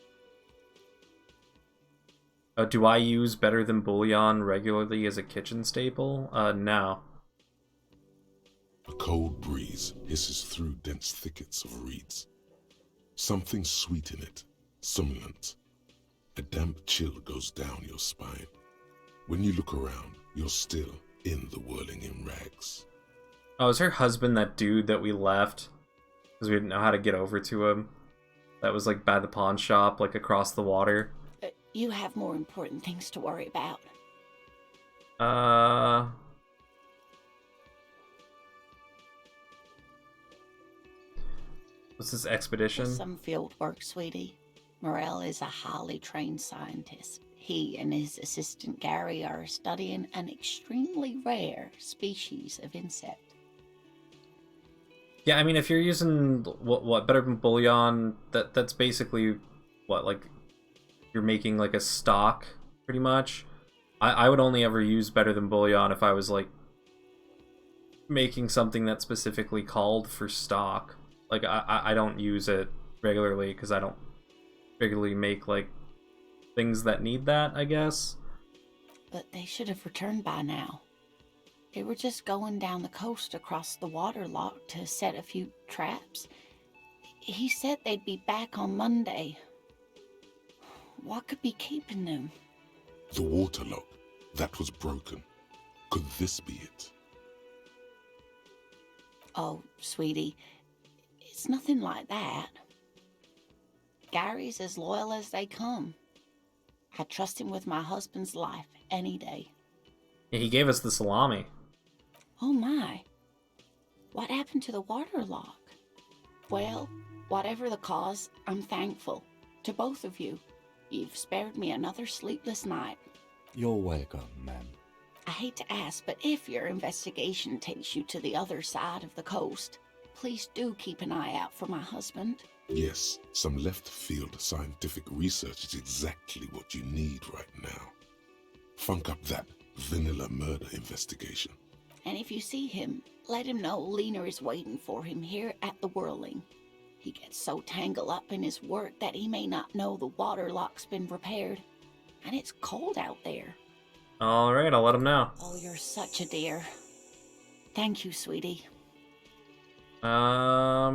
Do I use better than bouillon regularly as a kitchen staple? No. A cold breeze hisses through dense thickets of reeds. Something sweet in it, somnolent. A damp chill goes down your spine. When you look around, you're still in the whirling in rags. Oh, is her husband that dude that we left? Because we didn't know how to get over to him. That was like by the pawn shop, like across the water. You have more important things to worry about. What's this expedition? Some field work, sweetie. Morel is a highly trained scientist. He and his assistant Gary are studying an extremely rare species of insect. Yeah, I mean, if you're using what better than bouillon, that's basically what, like, you're making like a stock, pretty much. I would only ever use better than bouillon if I was like making something that's specifically called for stock. Like I don't use it regularly because I don't regularly make like things that need that, I guess. But they should have returned by now. They were just going down the coast across the water lock to set a few traps. He said they'd be back on Monday. What could be keeping them? The water lock, that was broken. Could this be it? Oh, sweetie, it's nothing like that. Gary's as loyal as they come. I trust him with my husband's life any day. Yeah, he gave us the salami. Oh my. What happened to the water lock? Well, whatever the cause, I'm thankful. To both of you. You've spared me another sleepless night. You're welcome, ma'am. I hate to ask, but if your investigation takes you to the other side of the coast, please do keep an eye out for my husband. Yes, some left-field scientific research is exactly what you need right now. Funk up that vanilla murder investigation. And if you see him, let him know Lena is waiting for him here at the Whirling. He gets so tangled up in his work that he may not know the water lock's been repaired. And it's cold out there. Alright, I'll let him know. Oh, you're such a dear. Thank you, sweetie. Tell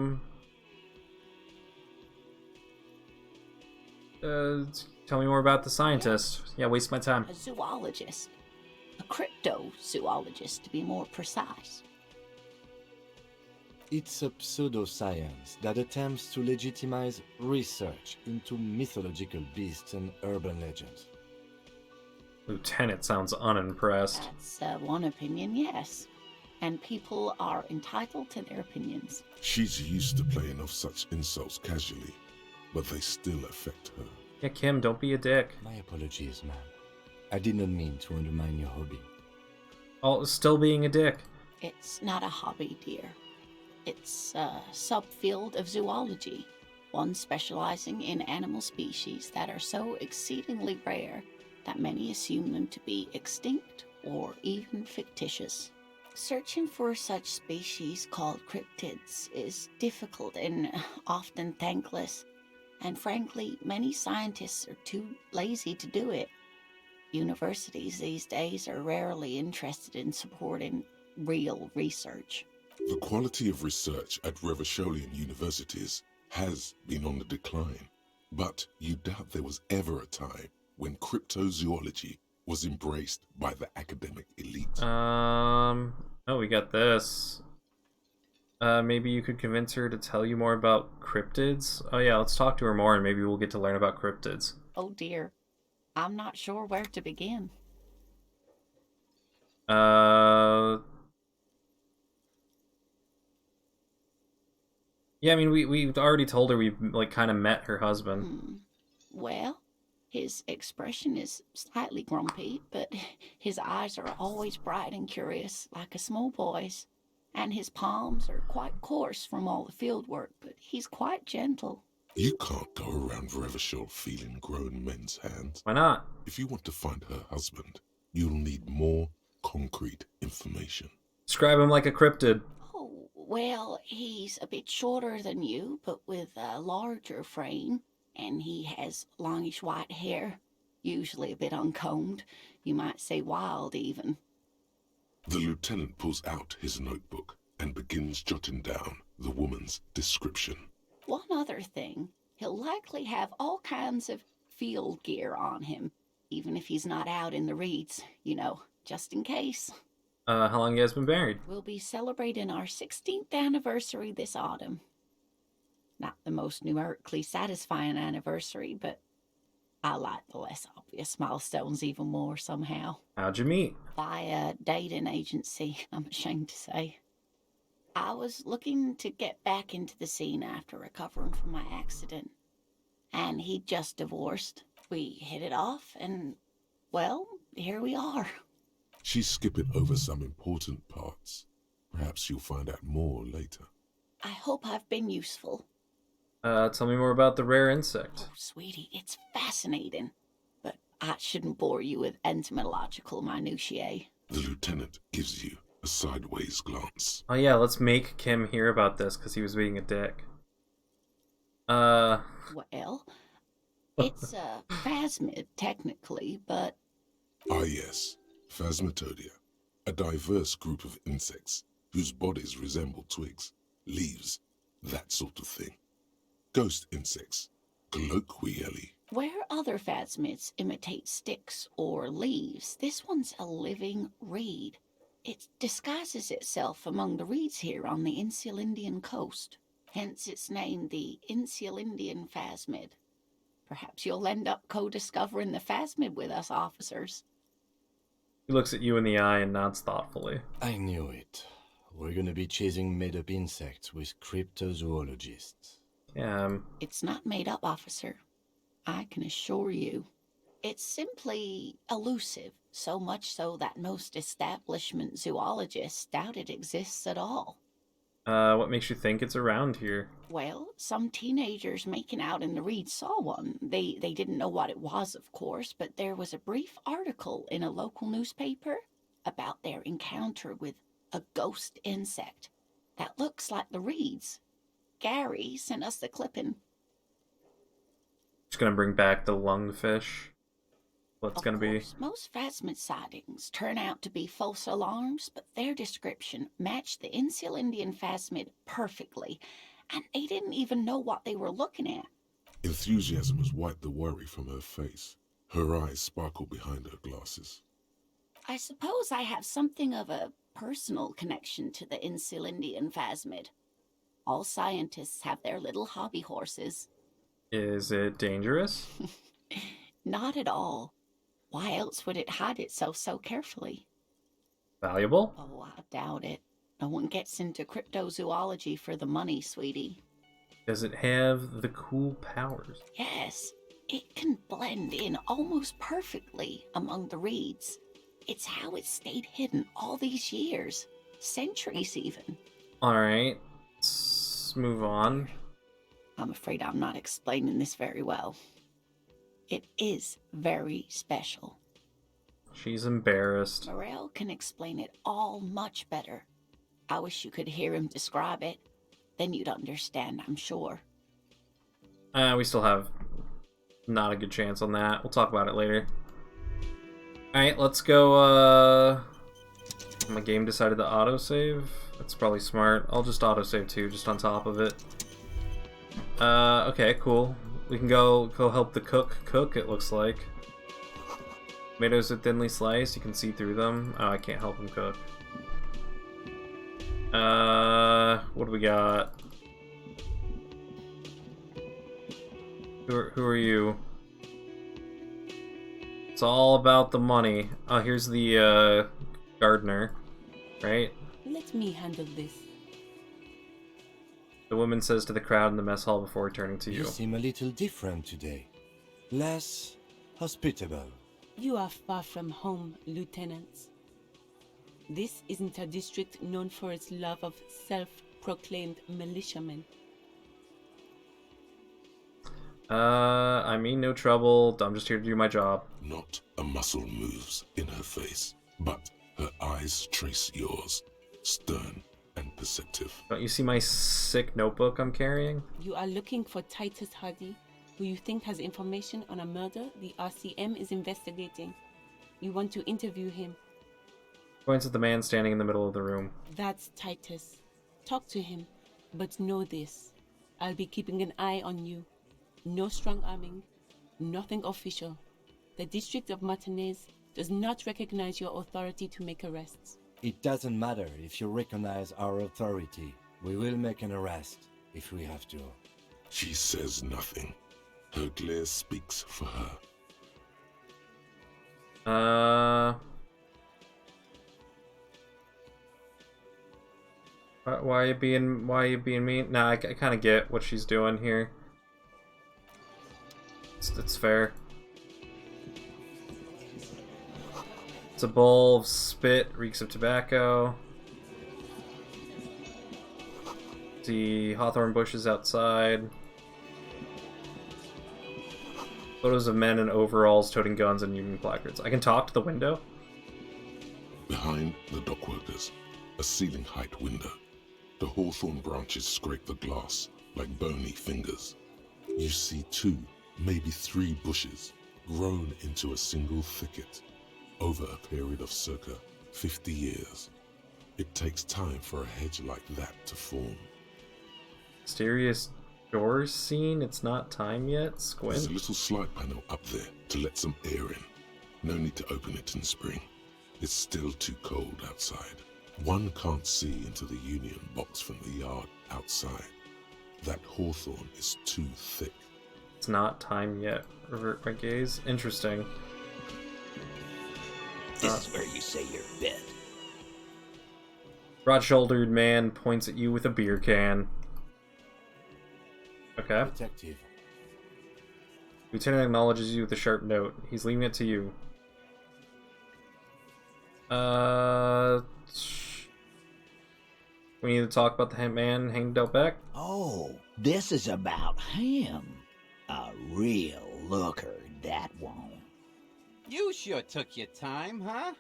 me more about the scientist. Yeah, waste my time. A zoologist. A cryptozoologist, to be more precise. It's a pseudoscience that attempts to legitimize research into mythological beasts and urban legends. Lieutenant sounds unimpressed. That's one opinion, yes. And people are entitled to their opinions. She's used to playing off such insults casually, but they still affect her. Yeah, Kim, don't be a dick. My apologies, ma'am. I did not mean to undermine your hobby. Oh, still being a dick. It's not a hobby, dear. It's a subfield of zoology, one specializing in animal species that are so exceedingly rare that many assume them to be extinct or even fictitious. Searching for such species called cryptids is difficult and often thankless, and frankly, many scientists are too lazy to do it. Universities these days are rarely interested in supporting real research. The quality of research at Revacholian universities has been on the decline, but you doubt there was ever a time when cryptozoology was embraced by the academic elite. Oh, we got this. Maybe you could convince her to tell you more about cryptids? Oh yeah, let's talk to her more and maybe we'll get to learn about cryptids. Oh dear. I'm not sure where to begin. Yeah, I mean, we've already told her we've, like, kind of met her husband. Well, his expression is slightly grumpy, but his eyes are always bright and curious, like a small boy's. And his palms are quite coarse from all the field work, but he's quite gentle. You can't go around Revachol feeling grown men's hands. Why not? If you want to find her husband, you'll need more concrete information. Describe him like a cryptid. Oh, well, he's a bit shorter than you, but with a larger frame, and he has longish white hair, usually a bit uncombed. You might say wild, even. The lieutenant pulls out his notebook and begins jotting down the woman's description. One other thing, he'll likely have all kinds of field gear on him, even if he's not out in the reeds, you know, just in case. How long you guys been married? We'll be celebrating our 16th anniversary this autumn. Not the most numerically satisfying anniversary, but I like the less obvious milestones even more somehow. How'd you meet? By a dating agency, I'm ashamed to say. I was looking to get back into the scene after recovering from my accident. And he'd just divorced. We hit it off, and, well, here we are. She's skipping over some important parts. Perhaps you'll find out more later. I hope I've been useful. Tell me more about the rare insect. Oh, sweetie, it's fascinating. But I shouldn't bore you with entomological minutiae. The lieutenant gives you a sideways glance. Oh yeah, let's make Kim hear about this, because he was being a dick. Well, it's a phasmid, technically, but... Ah yes, Phasmatodia. A diverse group of insects whose bodies resemble twigs, leaves, that sort of thing. Ghost insects, colloquially. Where other phasmids imitate sticks or leaves, this one's a living reed. It disguises itself among the reeds here on the Insulindian coast. Hence its name, the Insulindian phasmid. Perhaps you'll end up co-discovering the phasmid with us officers. He looks at you in the eye and nods thoughtfully. I knew it. We're gonna be chasing made-up insects with cryptozoologists. Yeah, It's not made up, officer. I can assure you. It's simply elusive, so much so that most establishment zoologists doubt it exists at all. what makes you think it's around here? Well, some teenagers making out in the reeds saw one. They didn't know what it was, of course, but there was a brief article in a local newspaper about their encounter with a ghost insect that looks like the reeds. Gary sent us the clipping. Just gonna bring back the lungfish. What's Of gonna be? course, most phasmid sightings turn out to be false alarms, but their description matched the Insulindian phasmid perfectly, and they didn't even know what they were looking at. Enthusiasm has wiped the worry from her face. Her eyes sparkle behind her glasses. I suppose I have something of a personal connection to the Insulindian phasmid. All scientists have their little hobby horses. Is it dangerous? Not at all. Why else would it hide itself so carefully? Valuable? Oh, I doubt it. No one gets into cryptozoology for the money, sweetie. Does it have the cool powers? Yes, it can blend in almost perfectly among the reeds. It's how it stayed hidden all these years. Centuries, even. Alright, let's move on. I'm afraid I'm not explaining this very well. It is very special. She's embarrassed. Morel can explain it all much better. I wish you could hear him describe it. Then you'd understand, I'm sure. We still have not a good chance on that. We'll talk about it later. Alright, let's go, my game decided to autosave. That's probably smart. I'll just autosave too, just on top of it. Okay, cool. We can go help the cook, it looks like. Tomatoes are thinly sliced, you can see through them. Oh, I can't help him cook. What do we got? Who are you? It's all about the money. Oh, here's the gardener, right? Let me handle this. The woman says to the crowd in the mess hall before turning to You you. seem a little different today. Less hospitable. You are far from home, Lieutenant. This isn't a district known for its love of self-proclaimed militiamen. I mean no trouble. I'm just here to do my job. Not a muscle moves in her face, but her eyes trace yours, stern and perceptive. Don't you see my sick notebook I'm carrying? You are looking for Titus Hardy, who you think has information on a murder the RCM is investigating. You want to interview him. Points at the man standing in the middle of the room. That's Titus. Talk to him, but know this. I'll be keeping an eye on you. No strong arming, nothing official. The District of Martinez does not recognize your authority to make arrests. It doesn't matter if you recognize our authority. We will make an arrest if we have to. She says nothing. Her glare speaks for her. Why are you being mean? Nah, I kind of get what she's doing here. It's fair. It's a bowl of spit, reeks of tobacco. See hawthorn bushes outside. Photos of men in overalls toting guns and union placards. I can talk to the window? Behind the dockworkers, a ceiling-height window. The hawthorn branches scrape the glass like bony fingers. You see 2, maybe 3 bushes grown into a single thicket over a period of circa 50 years. It takes time for a hedge like that to form. Mysterious door scene? It's not time yet? There's a Squint? little slide panel up there to let some air in. No need to open it in spring. It's still too cold outside. One can't see into the union box from the yard outside. That hawthorn is too thick. It's not time yet. Revert my gaze. Interesting. This is where you say your bed. Broad-shouldered man points at you with a beer can. Okay. Detective. Lieutenant acknowledges you with a sharp note. He's leaving it to you. We need to talk about the man hanged out back. Oh, this is about him. A real looker, that one. You sure took your time, huh?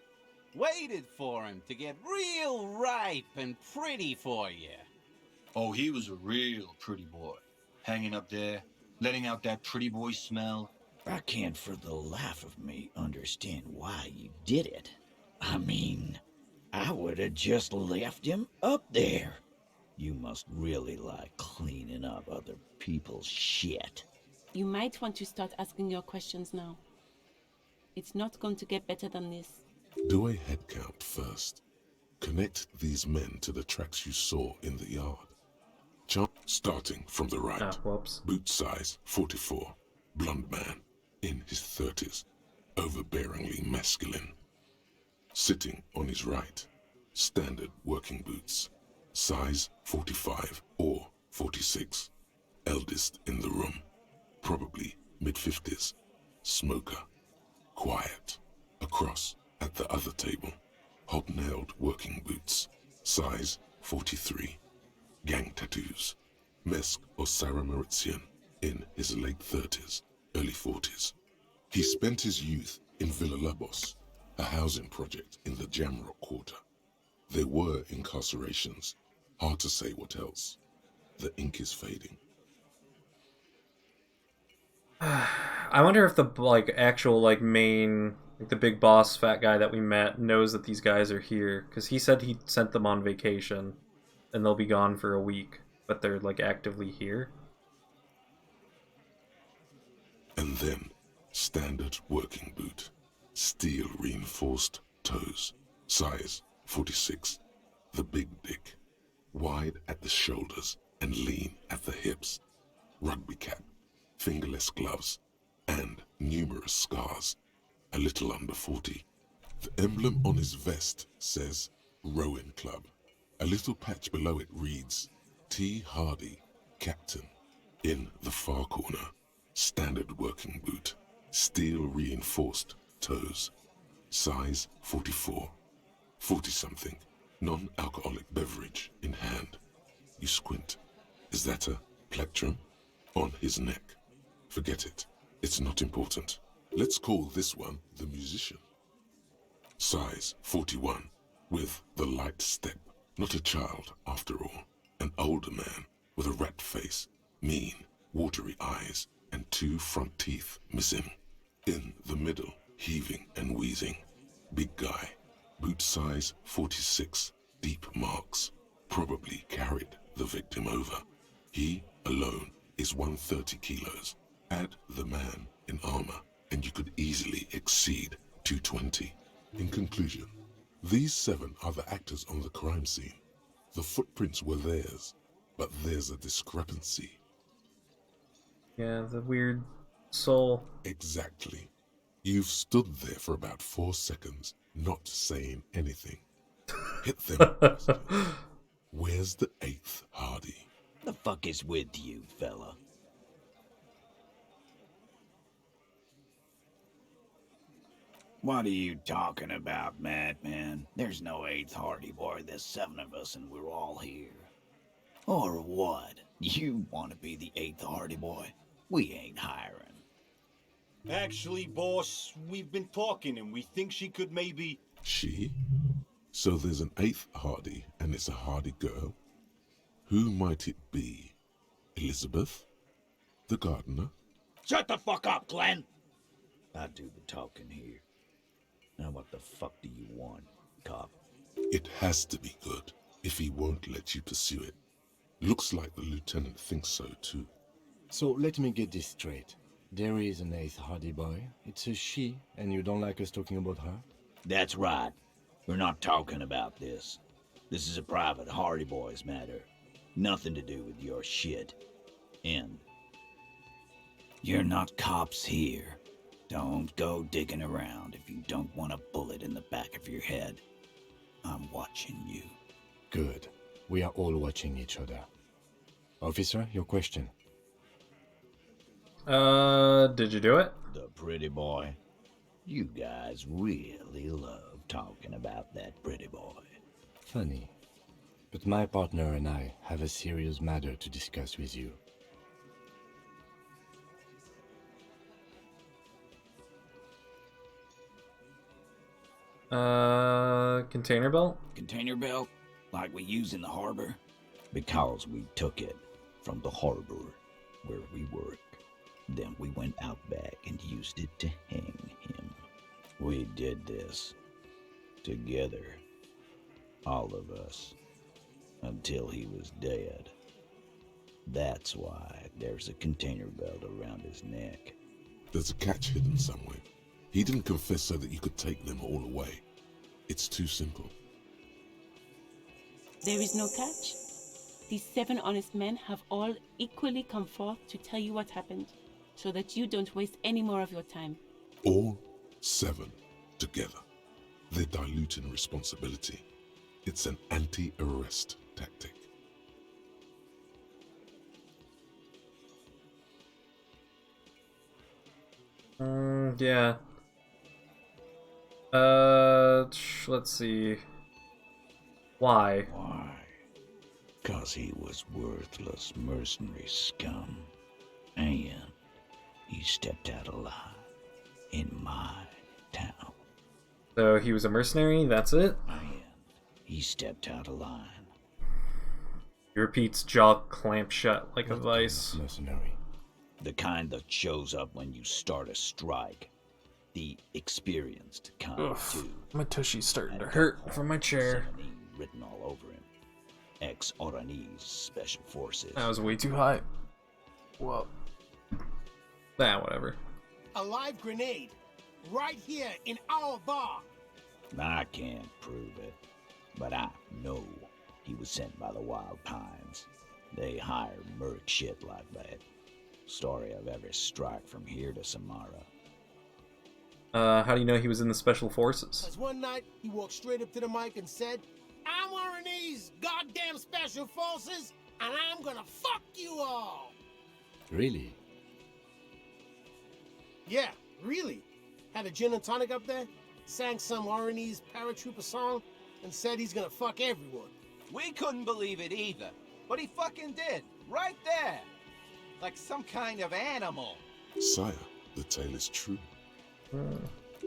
Waited for him to get real ripe and pretty for you. Oh, he was a real pretty boy. Hanging up there, letting out that pretty boy smell. I can't for the life of me understand why you did it. I mean, I would have just left him up there. You must really like cleaning up other people's shit. You might want to start asking your questions now. It's not going to get better than this. Do a head count first. Connect these men to the tracks you saw in the yard. Chart starting from the right. Ah, whoops. Boot size 44. Blonde man in his 30s. Overbearingly masculine. Sitting on his right. Standard working boots. Size 45 or 46. Eldest in the room. Probably mid-50s. Smoker. Quiet. Across at the other table. Hobnailed working boots. Size 43. Gang tattoos. Mesk or Sarah Mauritian in his late 30s, early 40s. He spent his youth in Villa Labos, a housing project in the Jamrock Quarter. There were incarcerations. Hard to say what else. The ink is fading. I wonder if the actual main the big boss fat guy that we met knows that these guys are here, because he said he sent them on vacation and they'll be gone for a week, but they're actively here. And then, standard working boot. Steel reinforced toes. Size 46. The big dick. Wide at the shoulders and lean at the hips. Rugby cap. Fingerless gloves. And numerous scars. a little under 40. The emblem on his vest says Rowing Club. A little patch below it reads T. Hardy, Captain. In the far corner, standard working boot, steel reinforced toes. Size 44. 40-something, non-alcoholic beverage in hand. You squint. Is that a plectrum? On his neck. Forget it. It's not important. Let's call this one the musician. Size 41, with the light step. Not a child, after all. An older man with a rat face, mean, watery eyes, and 2 front teeth missing. In the middle, heaving and wheezing. Big guy. Boot size 46, deep marks. Probably carried the victim over. He, alone, is 130 kilos. Add the man in armor, and you could easily exceed 220. In conclusion, these 7 are the actors on the crime scene. The footprints were theirs, but there's a discrepancy. Yeah, the weird soul. Exactly. You've stood there for about 4 seconds, not saying anything. Hit them. Where's the 8th Hardy? The fuck is with you, fella? What are you talking about, madman? There's no 8th Hardy Boy. There's 7 of us and we're all here. Or what? You want to be the 8th Hardy Boy? We ain't hiring. Actually, boss, we've been talking and we think she could maybe... She? So there's an 8th Hardy, and it's a Hardy girl? Who might it be? Elizabeth? The gardener? Shut the fuck up, Glenn! I do the talking here. Now what the fuck do you want, cop? It has to be good, if he won't let you pursue it. Looks like the lieutenant thinks so too. So let me get this straight. There is an 8th Hardy Boy. It's a she, and you don't like us talking about her? That's right. We're not talking about this. This is a private Hardy Boys matter. Nothing to do with your shit. End. You're not cops here. Don't go digging around if you don't want a bullet in the back of your head. I'm watching you. Good. We are all watching each other. Officer, your question. Did you do it? The pretty boy. You guys really love talking about that pretty boy. Funny. But my partner and I have a serious matter to discuss with you. Container belt? Container belt? Like we use in the harbor? Because we took it from the harbor where we work. Then we went out back and used it to hang him. We did this together, all of us, until he was dead. That's why there's a container belt around his neck. There's a catch hidden somewhere. He didn't confess so that you could take them all away. It's too simple. There is no catch. These 7 honest men have all equally come forth to tell you what happened, so that you don't waste any more of your time. All 7 together. They're diluting responsibility. It's an anti-arrest tactic. Yeah. Let's see. Why? Why? 'Cause he was worthless mercenary scum. And he stepped out alive in my town. So he was a mercenary, that's it? And he stepped out of line. He repeats, jaw clamped shut like a vice. Mercenary. The kind that shows up when you start a strike. The experienced kind, Oof, too. my tushy's starting to And hurt from my chair. Seminine written all over him. Ex-Oranese Special Forces. That was way too high. Whoa. Nah, whatever. A live grenade, right here in our bar. I can't prove it, but I know he was sent by the Wild Pines. They hire merc shit like that. Story of every strike from here to Samara. How do you know he was in the special forces? Because one night, he walked straight up to the mic and said, I'm one of these goddamn special forces, and I'm gonna fuck you all. Really? Yeah, really. Had a gin and tonic up there, sang some R&E's paratrooper song, and said he's gonna fuck everyone. We couldn't believe it either, but he fucking did, right there. Like some kind of animal. Sire, the tale is true. Thanks,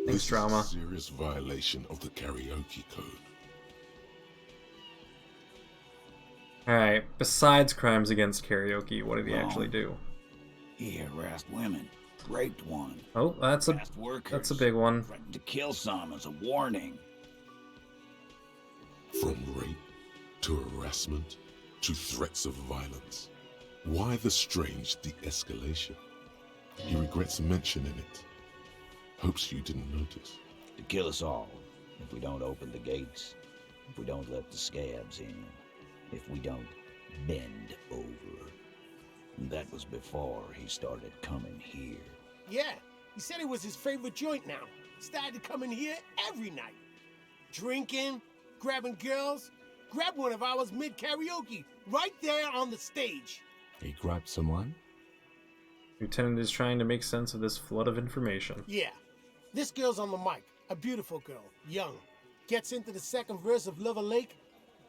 This drama. is a serious violation of the karaoke code. Alright, besides crimes against karaoke, what did he actually do? He harassed women, raped one, Oh, that's a big one. threatened to kill some as a warning. From rape to harassment to threats of violence. Why the strange de-escalation? He regrets mentioning it. Hopes you didn't notice. To kill us all, if we don't open the gates, if we don't let the scabs in, if we don't bend over. And that was before he started coming here. Yeah, he said it was his favorite joint now. Started coming here every night. Drinking, grabbing girls. Grabbed one of ours mid-karaoke, right there on the stage. He grabbed someone? Lieutenant is trying to make sense of this flood of information. Yeah, this girl's on the mic. A beautiful girl, young. Gets into the second verse of Lover Lake.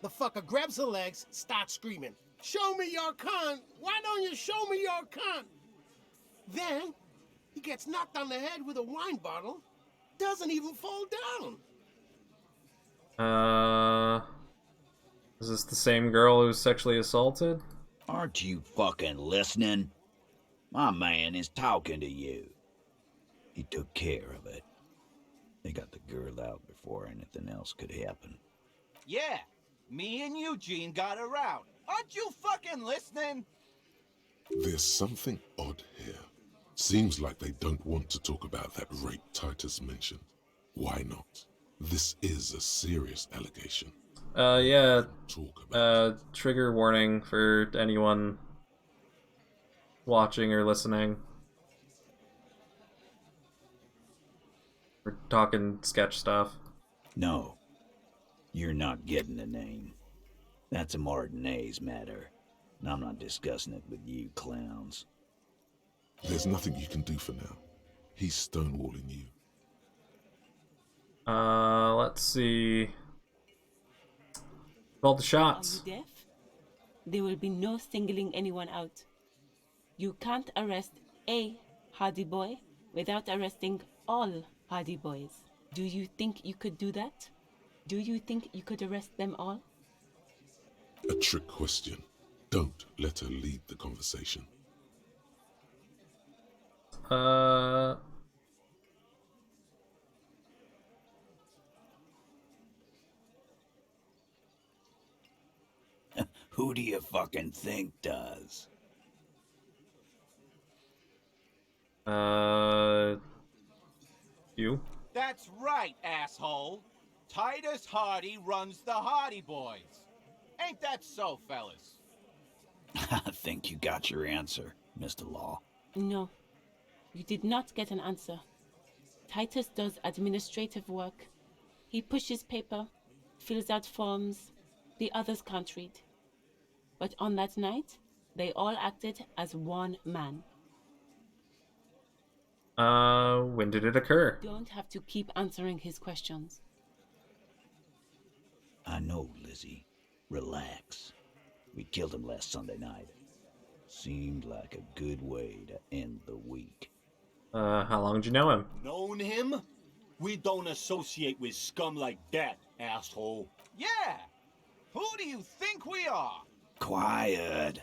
The fucker grabs her legs, starts screaming, "Show me your cunt! Why don't you show me your cunt?" Then, he gets knocked on the head with a wine bottle. Doesn't even fall down. Is this the same girl who was sexually assaulted? Aren't you fucking listening? My man is talking to you. He took care of it. They got the girl out before anything else could happen. Yeah, me and Eugene got her out. Aren't you fucking listening? There's something odd here. Seems like they don't want to talk about that rape Titus mentioned. Why not? This is a serious allegation. Yeah. Talk about Trigger warning for anyone watching or listening. We're talking sketch stuff. No, you're not getting a name. That's a Martinez matter, and I'm not discussing it with you clowns. There's nothing you can do for now. He's stonewalling you. Let's see. Call the Are shots. you deaf? There will be no singling anyone out. You can't arrest a hardy boy without arresting all hardy boys. Do you think you could do that? Do you think you could arrest them all? A trick question. Don't let her lead the conversation. Who do you fucking think does? You? That's right, asshole. Titus Hardy runs the Hardy Boys. Ain't that so, fellas? I think you got your answer, Mr. Law. No, you did not get an answer. Titus does administrative work. He pushes paper, fills out forms. The others can't read. But on that night, they all acted as one man. When did it occur? You don't have to keep answering his questions. I know, Lizzie. Relax. We killed him last Sunday night. Seemed like a good way to end the week. How long did you know him? Known him? We don't associate with scum like that, asshole. Yeah! Who do you think we are? Quiet.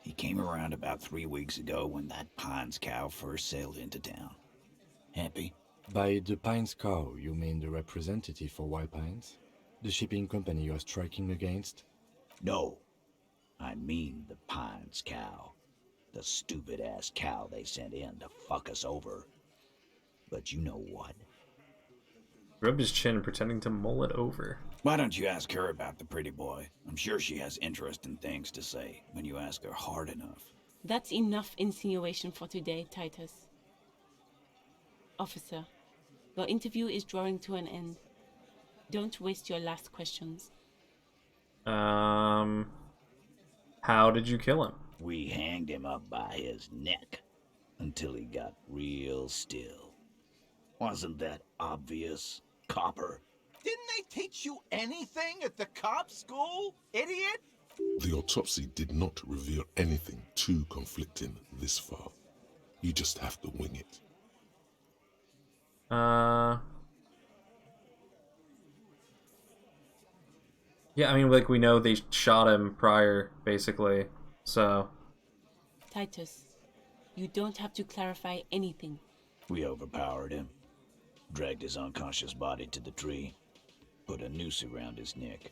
He came around about 3 weeks ago when that Pines cow first sailed into town. Happy? By the Pines cow, you mean the representative for White Pines? The shipping company you are striking against? No. I mean the Pines cow. The stupid-ass cow they sent in to fuck us over. But you know what? Rubbed his chin, pretending to mull it over. Why don't you ask her about the pretty boy? I'm sure she has interesting things to say when you ask her hard enough. That's enough insinuation for today, Titus. Officer, Your interview is drawing to an end. Don't waste your last questions. How did you kill him? We hanged him up by his neck until he got real still. Wasn't that obvious, Copper? Didn't they teach you anything at the cop school, idiot? The autopsy did not reveal anything too conflicting this far. You just have to wing it. Yeah, I mean, like, we know they shot him prior, basically, so... Titus, you don't have to clarify anything. We overpowered him, dragged his unconscious body to the tree, put a noose around his neck,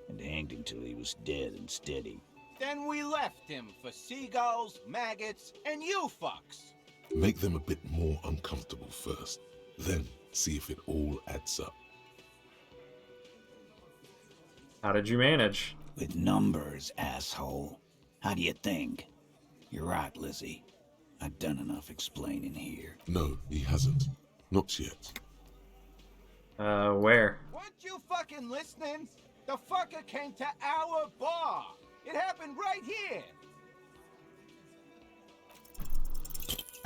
and hanged him till he was dead and steady. Then we left him for seagulls, maggots, and you fucks. Make them a bit more uncomfortable first, then see if it all adds up. How did you manage? With numbers, asshole. How do you think? You're right, Lizzie. I've done enough explaining here. No, he hasn't. Not yet. Where? Weren't you fucking listening? The fucker came to our bar. It happened right here.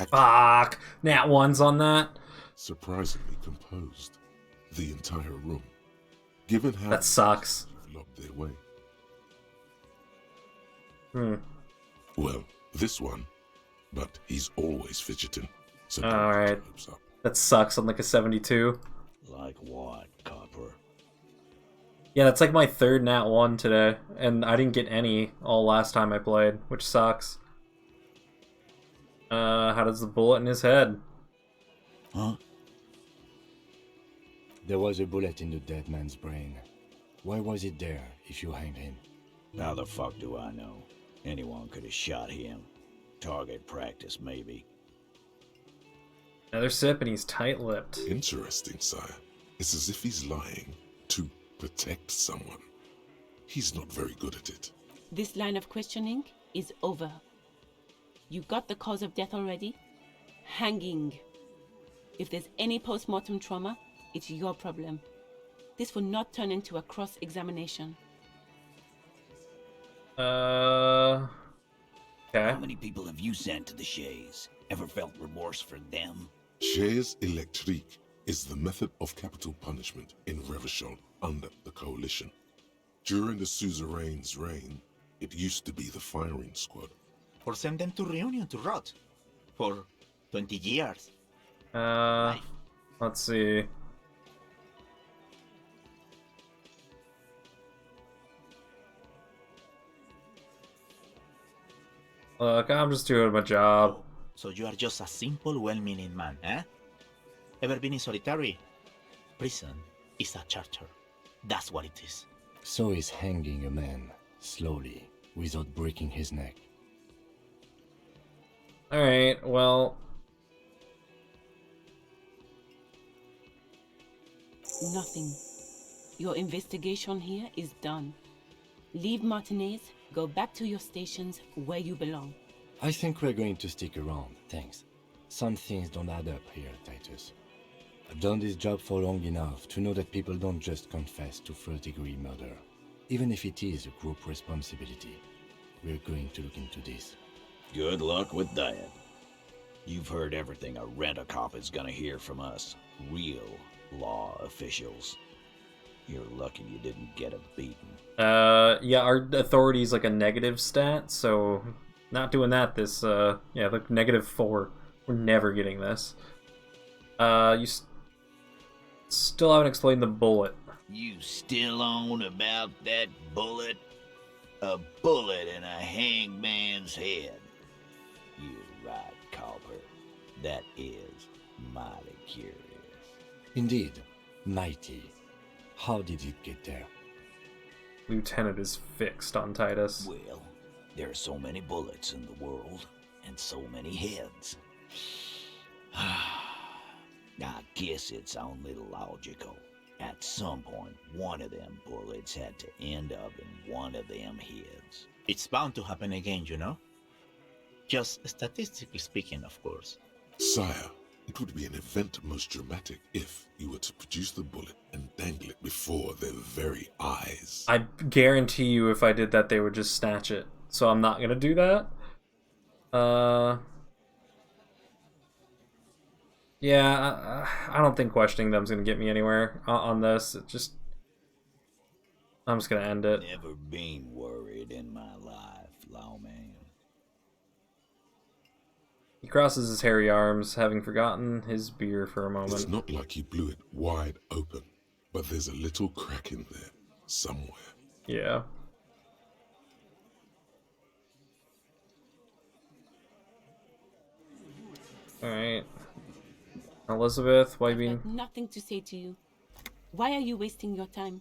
Fuck! Nat 1's on that? Surprisingly composed. The entire room. Given how That sucks. have locked their way. Well, this one. But he's always fidgeting. So don't get Alright. your hopes up. That sucks on like a 72. Like what, Copper? Yeah, that's like my third Nat 1 today, and I didn't get any all last time I played, which sucks. How does the bullet in his head? Huh? There was a bullet in the dead man's brain. Why was it there if you hanged him? How the fuck do I know? Anyone could have shot him. Target practice, maybe. Another sip and he's tight-lipped. Interesting, sire. It's as if he's lying to protect someone. He's not very good at it. This line of questioning is over. You got the cause of death already? Hanging. If there's any post-mortem trauma, it's your problem. This will not turn into a cross-examination. Okay. How many people have you sent to the Shays? Ever felt remorse for them? Chaise électrique is the method of capital punishment in Revachol under the Coalition. During the suzerain's reign, it used to be the firing squad. Or send them to Reunion to rot. For 20 years. Let's see. Look, I'm just doing my job. So you are just a simple, well-meaning man, eh? Ever been in solitary? Prison is a charter. That's what it is. So is hanging a man, slowly, without breaking his neck. Alright, well... Nothing. Your investigation here is done. Leave Martinez, go back to your stations where you belong. I think we're going to stick around, thanks. Some things don't add up here, Titus. I've done this job for long enough to know that people don't just confess to first-degree murder. Even if it is a group responsibility, we're going to look into this. Good luck with that. You've heard everything a rent-a-cop is gonna hear from us. Real law officials. You're lucky you didn't get a beating. Yeah, our authority's like a negative stat, so not doing that this, yeah, like -4. We're never getting this. You still haven't explained the bullet. You still on about that bullet? A bullet in a hangman's head. You're right, Copper. That is mighty curious. Indeed, mighty. How did it get there? Lieutenant is fixed on Titus. Well, there are so many bullets in the world, and so many heads. I guess it's only logical. At some point, one of them bullets had to end up in one of them heads. It's bound to happen again, you know? Just statistically speaking, of course. Sire, It would be an event most dramatic if you were to produce the bullet and dangle it before their very eyes. I guarantee you if I did that, they would just snatch it. So I'm not gonna do that. Yeah, I don't think questioning them's gonna get me anywhere on this. I'm just gonna end it. Never been worried in my life, lawman. He crosses his hairy arms, having forgotten his beer for a moment. It's not like he blew it wide open, but there's a little crack in there, somewhere. Yeah. Alright. Elizabeth, why I've got nothing to say to you. Why are you wasting your time?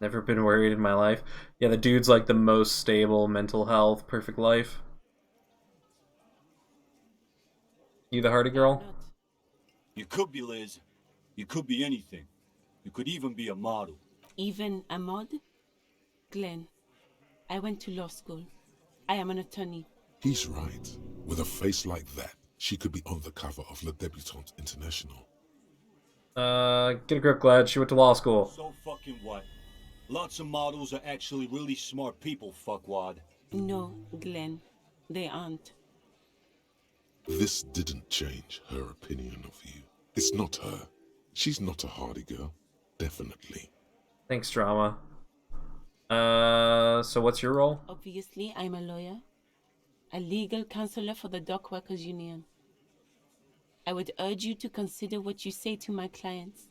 Never been worried in my life. Yeah, the dude's like the most stable, mental health, perfect life. You the hardy girl? You could be Liz. You could be anything. You could even be a model. Even a mod? Glenn, I went to law school. I am an attorney. He's right. With a face like that, she could be on the cover of Le Debutante International. Get a grip, Glad. She went to law school. So fucking what? Lots of models are actually really smart people, fuckwad. No, Glenn, they aren't. This didn't change her opinion of you. It's not her. She's not a hardy girl. Definitely. Thanks, drama. So what's your role? Obviously, I'm a lawyer. A legal counselor for the Dock Workers Union. I would urge you to consider what you say to my clients.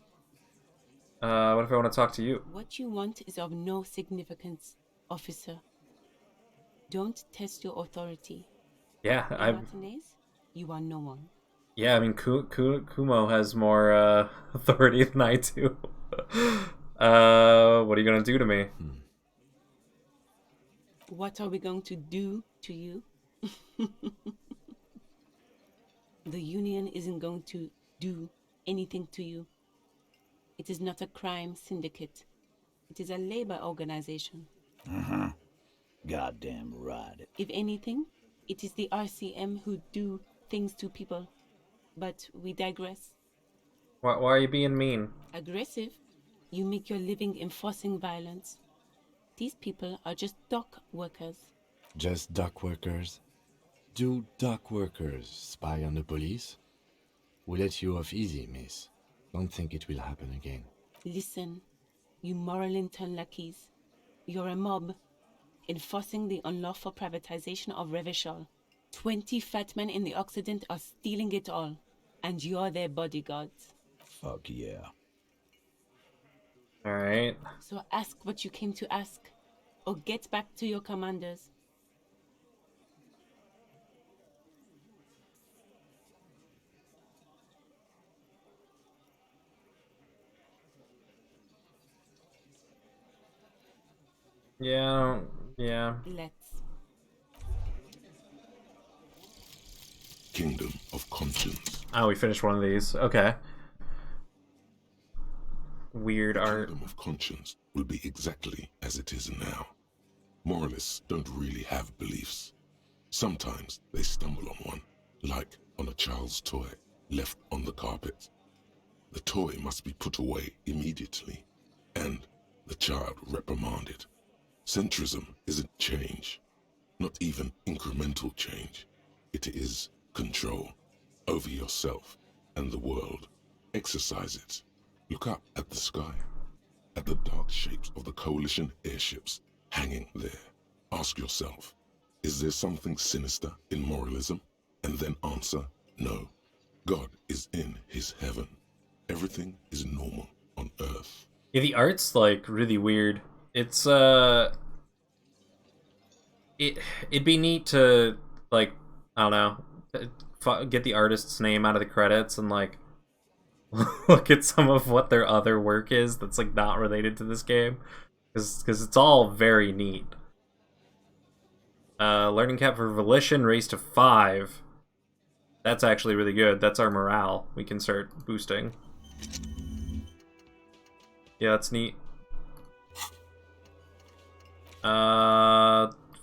What if I want to talk to you? What you want is of no significance, officer. Don't test your authority. Yeah, Martinez, you are no one. Yeah, I mean, Kumo has more authority than I do. What are you gonna do to me? What are we going to do to you? The union isn't going to do anything to you. It is not a crime syndicate. It is a labor organization. Goddamn right. If anything, it is the RCM who do things to people. But we digress. Why are you being mean? Aggressive? You make your living enforcing violence. These people are just dock workers. Just dock workers? Do dock workers spy on the police? We'll let you off easy, miss. Don't think it will happen again. Listen, you moral intern lackeys. You're a mob, enforcing the unlawful privatization of Revachol. 20 fat men in the Occident are stealing it all, and you're their bodyguards. Fuck yeah. Alright. So ask what you came to ask, or get back to your commanders. Yeah. Let's. Kingdom of Conscience. Oh, we finished one of these. Okay. Weird art. Kingdom of Conscience will be exactly as it is now. Moralists don't really have beliefs. Sometimes they stumble on one, like on a child's toy left on the carpet. The toy must be put away immediately, and the child reprimanded. Centrism isn't change, not even incremental change. It is control over yourself and the world. Exercise it. Look up at the sky, at the dark shapes of the coalition airships hanging there. Ask yourself, is there something sinister in moralism? And then answer, no. God is in his heaven. Everything is normal on Earth. Yeah, the art's like really weird. It's it'd be neat to like, I don't know, get the artist's name out of the credits and like look at some of what their other work is that's like not related to this game, because it's all very neat. Learning cap for volition raised to 5. That's actually really good. That's our morale. We can start boosting. Yeah, that's neat.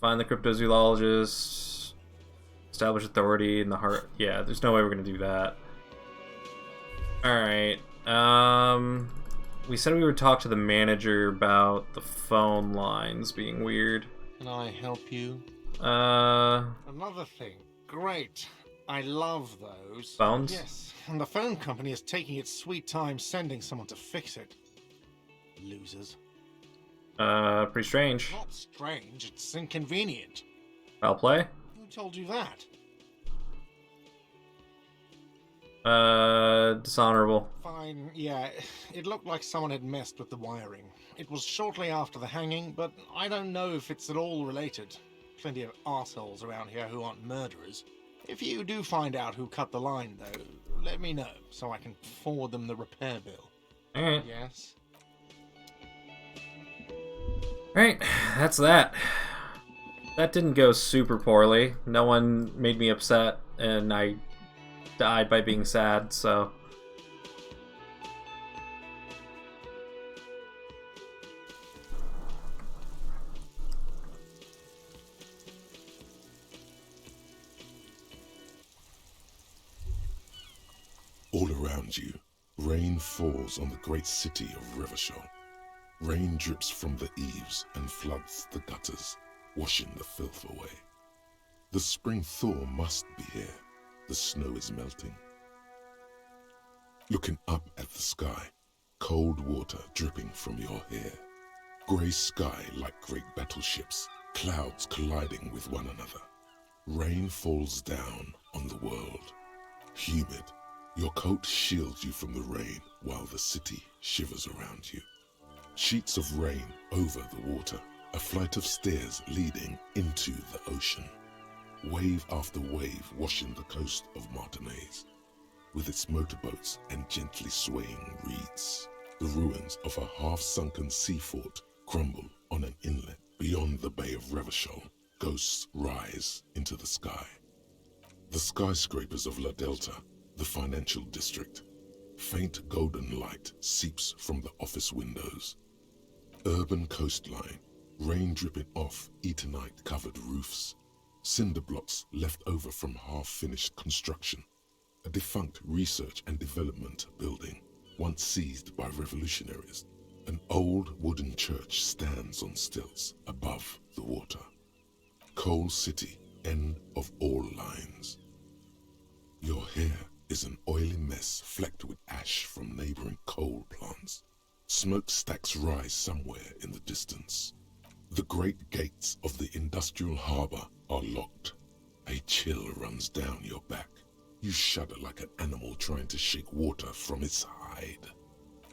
Find the cryptozoologist. Establish authority in the heart. Yeah, there's no way we're gonna do that. Alright. We said we would talk to the manager about the phone lines being weird. Can I help you? Another thing. Great. I love those. Phones? Yes, and the phone company is taking its sweet time sending someone to fix it. Losers. Pretty strange. Not strange, it's inconvenient. Foul play? Who told you that? Dishonorable. Fine, yeah. It looked like someone had messed with the wiring. It was shortly after the hanging, but I don't know if it's at all related. Plenty of arseholes around here who aren't murderers. If you do find out who cut the line, though, let me know, so I can forward them the repair bill. Alright. Yes? Alright, that's that. That didn't go super poorly. No one made me upset, and I died by being sad, so... All around you, rain falls on the great city of Revachol. Rain drips from the eaves and floods the gutters, washing the filth away. The spring thaw must be here. The snow is melting. Looking up at the sky, cold water dripping from your hair. Grey sky like great battleships, clouds colliding with one another. Rain falls down on the world. Humid, your coat shields you from the rain while the city shivers around you. Sheets of rain over the water, a flight of stairs leading into the ocean. Wave after wave washing the coast of Martinez, with its motorboats and gently swaying reeds. The ruins of a half-sunken sea fort crumble on an inlet beyond the Bay of Revachol. Ghosts rise into the sky. The skyscrapers of La Delta, the financial district. Faint golden light seeps from the office windows. Urban coastline, rain dripping off Eternite-covered roofs. Cinder blocks left over from half-finished construction. A defunct research and development building, once seized by revolutionaries. An old wooden church stands on stilts above the water. Coal City, end of all lines. Your hair is an oily mess flecked with ash from neighboring coal plants. Smokestacks rise somewhere in the distance. The great gates of the industrial harbor are locked. A chill runs down your back. You shudder like an animal trying to shake water from its hide.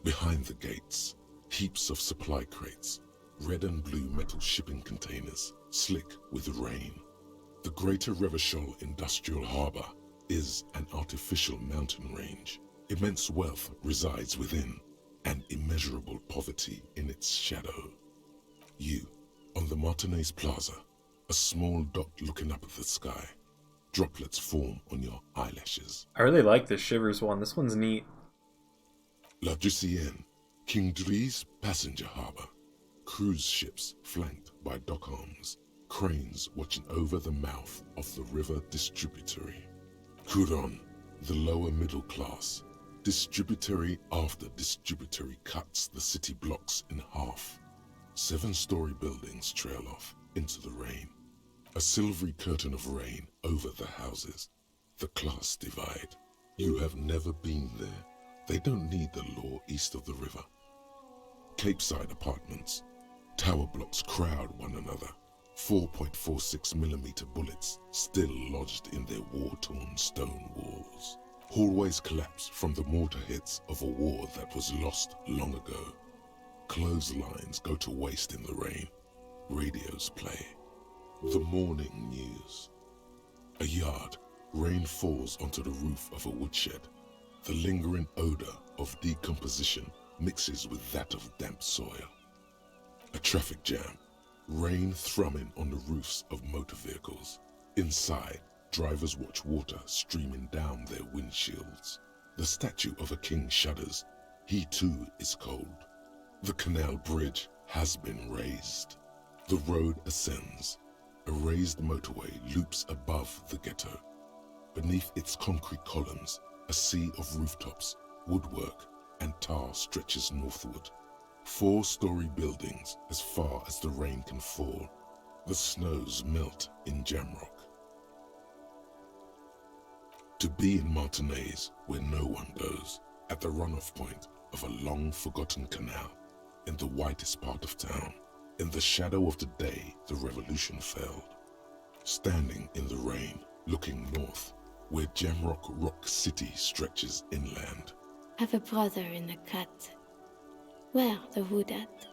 Behind the gates, heaps of supply crates, red and blue metal shipping containers, slick with rain. The Greater Revachol Industrial Harbor is an artificial mountain range. Immense wealth resides within, and immeasurable poverty in its shadow. You, on the Martinez Plaza, a small dot looking up at the sky. Droplets form on your eyelashes. I really like this Shivers one. This one's neat. La Ducienne, King Dries passenger harbor. Cruise ships flanked by dock arms. Cranes watching over the mouth of the river distributary. Couronne, the lower middle class. Distributary after distributary cuts the city blocks in half. 7-story buildings trail off into the rain. A silvery curtain of rain over the houses. The class divide. You have never been there. They don't need the law east of the river. Capeside apartments. Tower blocks crowd one another. 4.46mm bullets still lodged in their war-torn stone walls. Hallways collapse from the mortar hits of a war that was lost long ago. Clotheslines go to waste in the rain. Radios play. The morning news. A yard. Rain falls onto the roof of a woodshed. The lingering odor of decomposition mixes with that of damp soil. A traffic jam. Rain thrumming on the roofs of motor vehicles. Inside, drivers watch water streaming down their windshields. The statue of a king shudders. He too is cold. The canal bridge has been raised. The road ascends. A raised motorway loops above the ghetto. Beneath its concrete columns, a sea of rooftops, woodwork, and tar stretches northward. 4-story buildings as far as the rain can fall. The snows melt in Jamrock. To be in Martinez, where no one goes, at the runoff point of a long-forgotten canal, in the whitest part of town, in the shadow of the day the revolution failed. Standing in the rain, looking north, where Jamrock Rock City stretches inland. Have a brother in the cut. Where the wood at?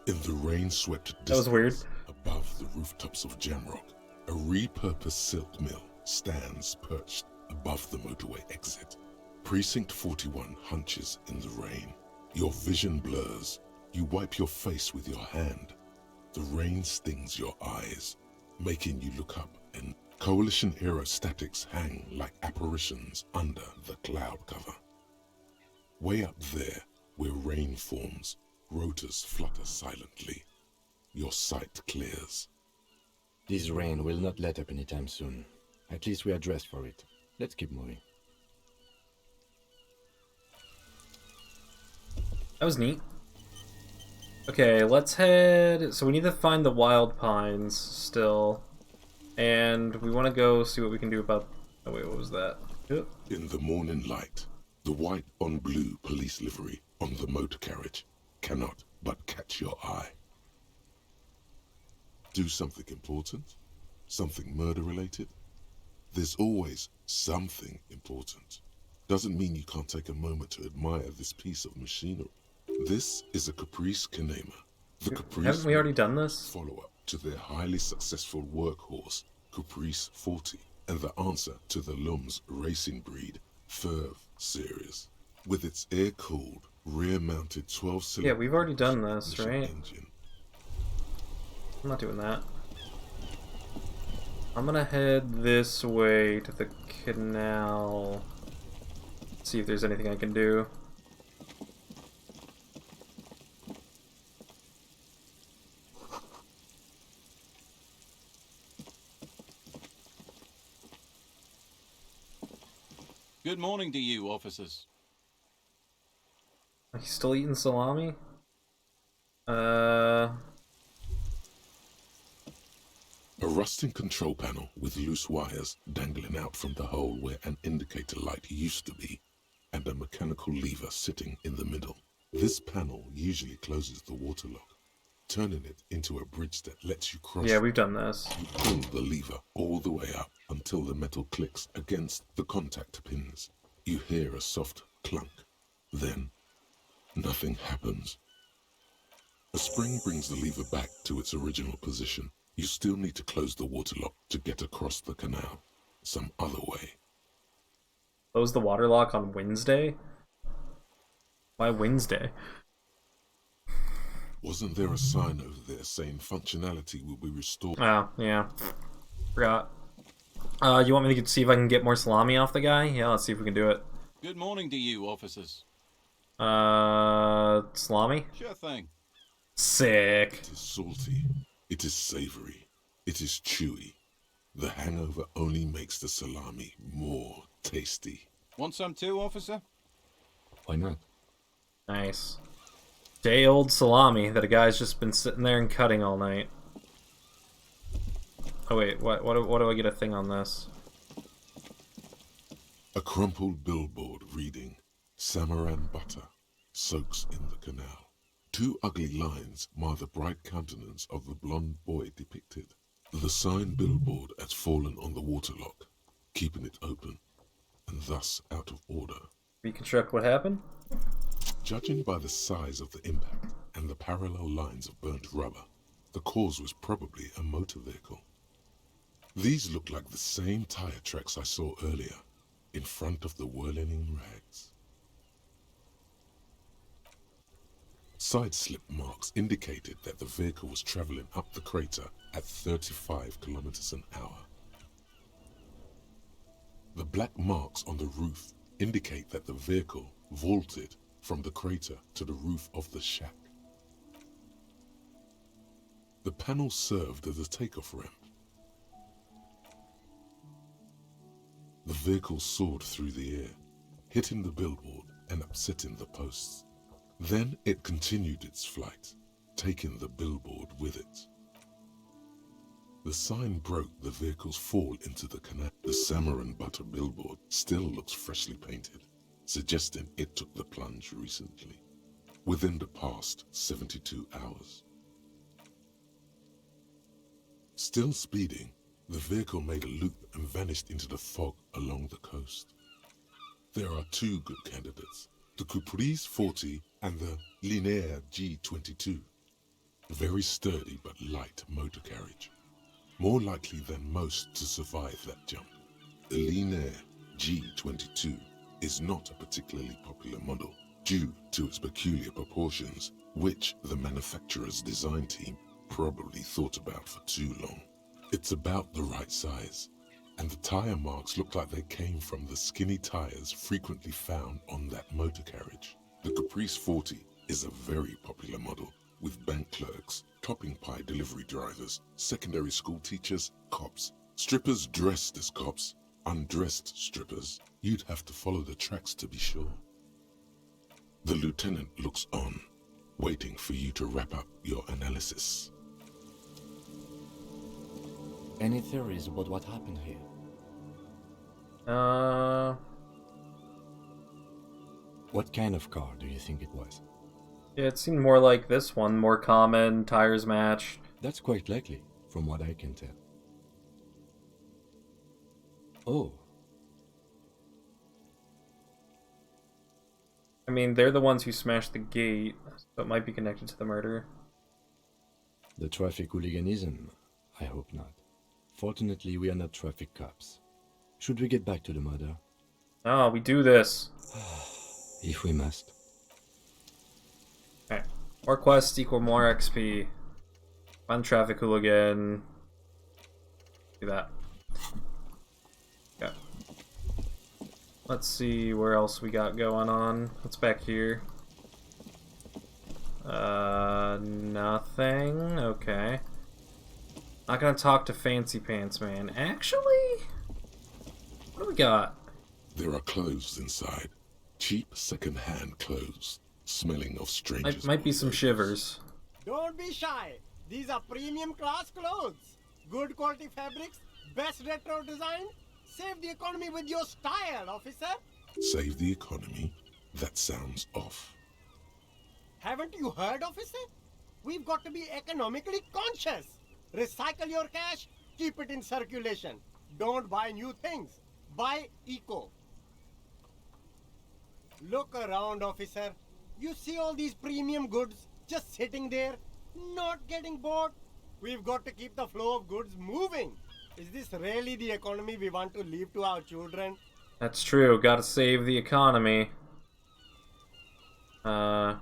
In the rain-swept That was weird. distance, above the rooftops of Jamrock, a repurposed silk mill stands perched above the motorway exit. Precinct 41 hunches in the rain. Your vision blurs. You wipe your face with your hand. The rain stings your eyes, making you look up, and Coalition aerostatics hang like apparitions under the cloud cover. Way up there, where rain forms, rotors flutter silently. Your sight clears. This rain will not let up anytime soon. At least we are dressed for it. Let's keep moving. That was neat. Okay, let's head... So we need to find the wild pines still. And we want to go see what we can do about... Oh wait, what was that? Yep. In the morning light, the white on blue police livery on the motor carriage cannot but catch your eye. Do something important? Something murder-related? There's always something important. Doesn't mean you can't take a moment to admire this piece of machinery. This is a Caprice Canema. The Caprice Haven't we already done this? Follow-up to their highly successful workhorse, Caprice 40, and the answer to the Lum's racing breed, Ferv series. With its air-cooled, rear-mounted 12-cylinder... Yeah, we've already done this, right? Engine. I'm not doing that. I'm gonna head this way to the canal. See if there's anything I can do. Good morning to you, officers. Are you still eating salami? A rusting control panel with loose wires dangling out from the hole where an indicator light used to be, and a mechanical lever sitting in the middle. This panel usually closes the water lock, turning it into a bridge that lets you cross. Yeah, we've done this. You pull the lever all the way up until the metal clicks against the contact pins. You hear a soft clunk. Then, nothing happens. A spring brings the lever back to its original position. You still need to close the water lock to get across the canal. Some other way. Close the water lock on Wednesday? Why Wednesday? Wasn't there a sign over there saying functionality will be restored? Oh, yeah. Forgot. You want me to see if I can get more salami off the guy? Yeah, let's see if we can do it. Good morning to you, officers. Salami? Sure thing. Sick. It is salty. It is savory. It is chewy. The hangover only makes the salami more tasty. Want some too, officer? Why not? Nice. Day-old salami that a guy's just been sitting there and cutting all night. Oh wait, what do I get a thing on this? A crumpled billboard reading, Samaran butter soaks in the canal. 2 ugly lines mar the bright countenance of the blonde boy depicted. The sign billboard has fallen on the waterlock, keeping it open, and thus out of order. Reconstruct what happened? Judging by the size of the impact and the parallel lines of burnt rubber, the cause was probably a motor vehicle. These look like the same tire tracks I saw earlier, in front of the whirling rags. Side slip marks indicated that the vehicle was traveling up the crater at 35 kilometers an hour. The black marks on the roof indicate that the vehicle vaulted from the crater to the roof of the shack. The panel served as a takeoff ramp. The vehicle soared through the air, hitting the billboard and upsetting the posts. Then it continued its flight, taking the billboard with it. The sign broke the vehicle's fall into the canal. The salmon and butter billboard still looks freshly painted, suggesting it took the plunge recently, within the past 72 hours. Still speeding, the vehicle made a loop and vanished into the fog along the coast. There are two good candidates, the Caprice 40 and the Linéaire G22. Very sturdy but light motor carriage, more likely than most to survive that jump. The Linéaire G22 is not a particularly popular model due to its peculiar proportions, which the manufacturer's design team probably thought about for too long. It's about the right size, and the tire marks look like they came from the skinny tires frequently found on that motor carriage. The Caprice 40 is a very popular model, with bank clerks, topping pie delivery drivers, secondary school teachers, cops, strippers dressed as cops, undressed strippers. You'd have to follow the tracks to be sure. The lieutenant looks on, waiting for you to wrap up your analysis. Any theories about what happened here? What kind of car do you think it was? Yeah, it seemed more like this one, more common, tires matched. That's quite likely, from what I can tell. Oh. I mean, they're the ones who smashed the gate, so it might be connected to the murder. The traffic hooliganism? I hope not. Fortunately, we are not traffic cops. Should we get back to the murder? Oh, we do this. If we must. Okay. More quests equal more XP. Fun traffic hooligan. Do that. Okay. Let's see where else we got going on. What's back here? Nothing. Okay. Not gonna talk to Fancy Pants Man. Actually, what do we got? There are clothes inside. Cheap second-hand clothes, smelling of strangers. Might be some shivers. Don't be shy. These are premium class clothes. Good quality fabrics, best retro design. Save the economy with your style, officer. Save the economy? That sounds off. Haven't you heard, officer? We've got to be economically conscious. Recycle your cash, keep it in circulation. Don't buy new things. Buy eco. Look around, officer. You see all these premium goods just sitting there, not getting bought? We've got to keep the flow of goods moving. Is this really the economy we want to leave to our children? That's true. Gotta save the economy. You're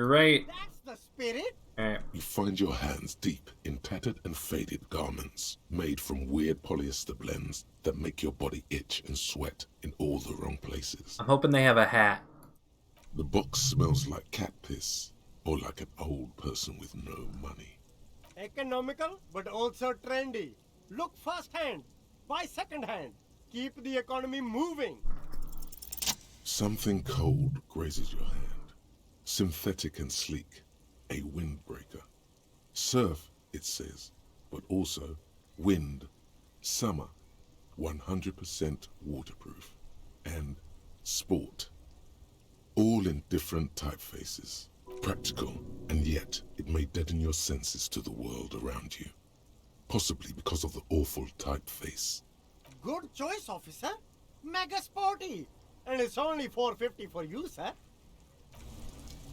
right. That's the spirit. Alright. You find your hands deep in tattered and faded garments made from weird polyester blends that make your body itch and sweat in all the wrong places. I'm hoping they have a hat. The box smells like cat piss or like an old person with no money. Economical, but also trendy. Look first-hand, buy second-hand. Keep the economy moving. Something cold grazes your hand. Synthetic and sleek. A windbreaker. Surf, it says, but also wind, summer, 100% waterproof, and sport. All in different typefaces. Practical, and yet it may deaden your senses to the world around you. Possibly because of the awful typeface. Good choice, officer. Mega sporty. And it's only $4.50 for you, sir.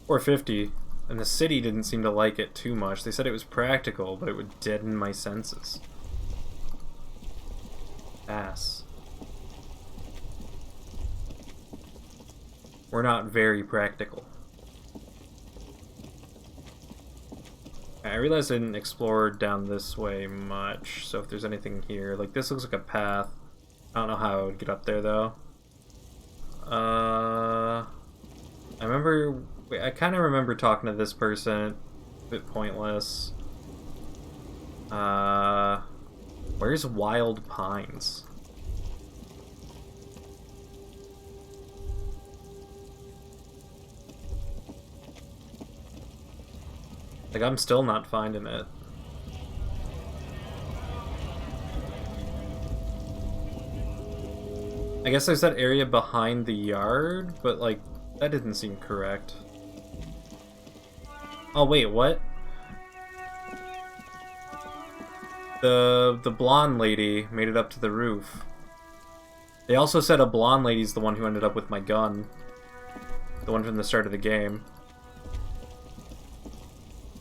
$4.50. And the city didn't seem to like it too much. They said it was practical, but it would deaden my senses. Ass. We're not very practical. I realized I didn't explore down this way much, so if there's anything here, like this looks like a path. I don't know how I would get up there though. I kind of remember talking to this person. A bit pointless. Where's Wild Pines? Like, I'm still not finding it. I guess there's that area behind the yard, but, like, that didn't seem correct. Oh, wait, what? The blonde lady made it up to the roof. They also said a blonde lady's the one who ended up with my gun. The one from the start of the game.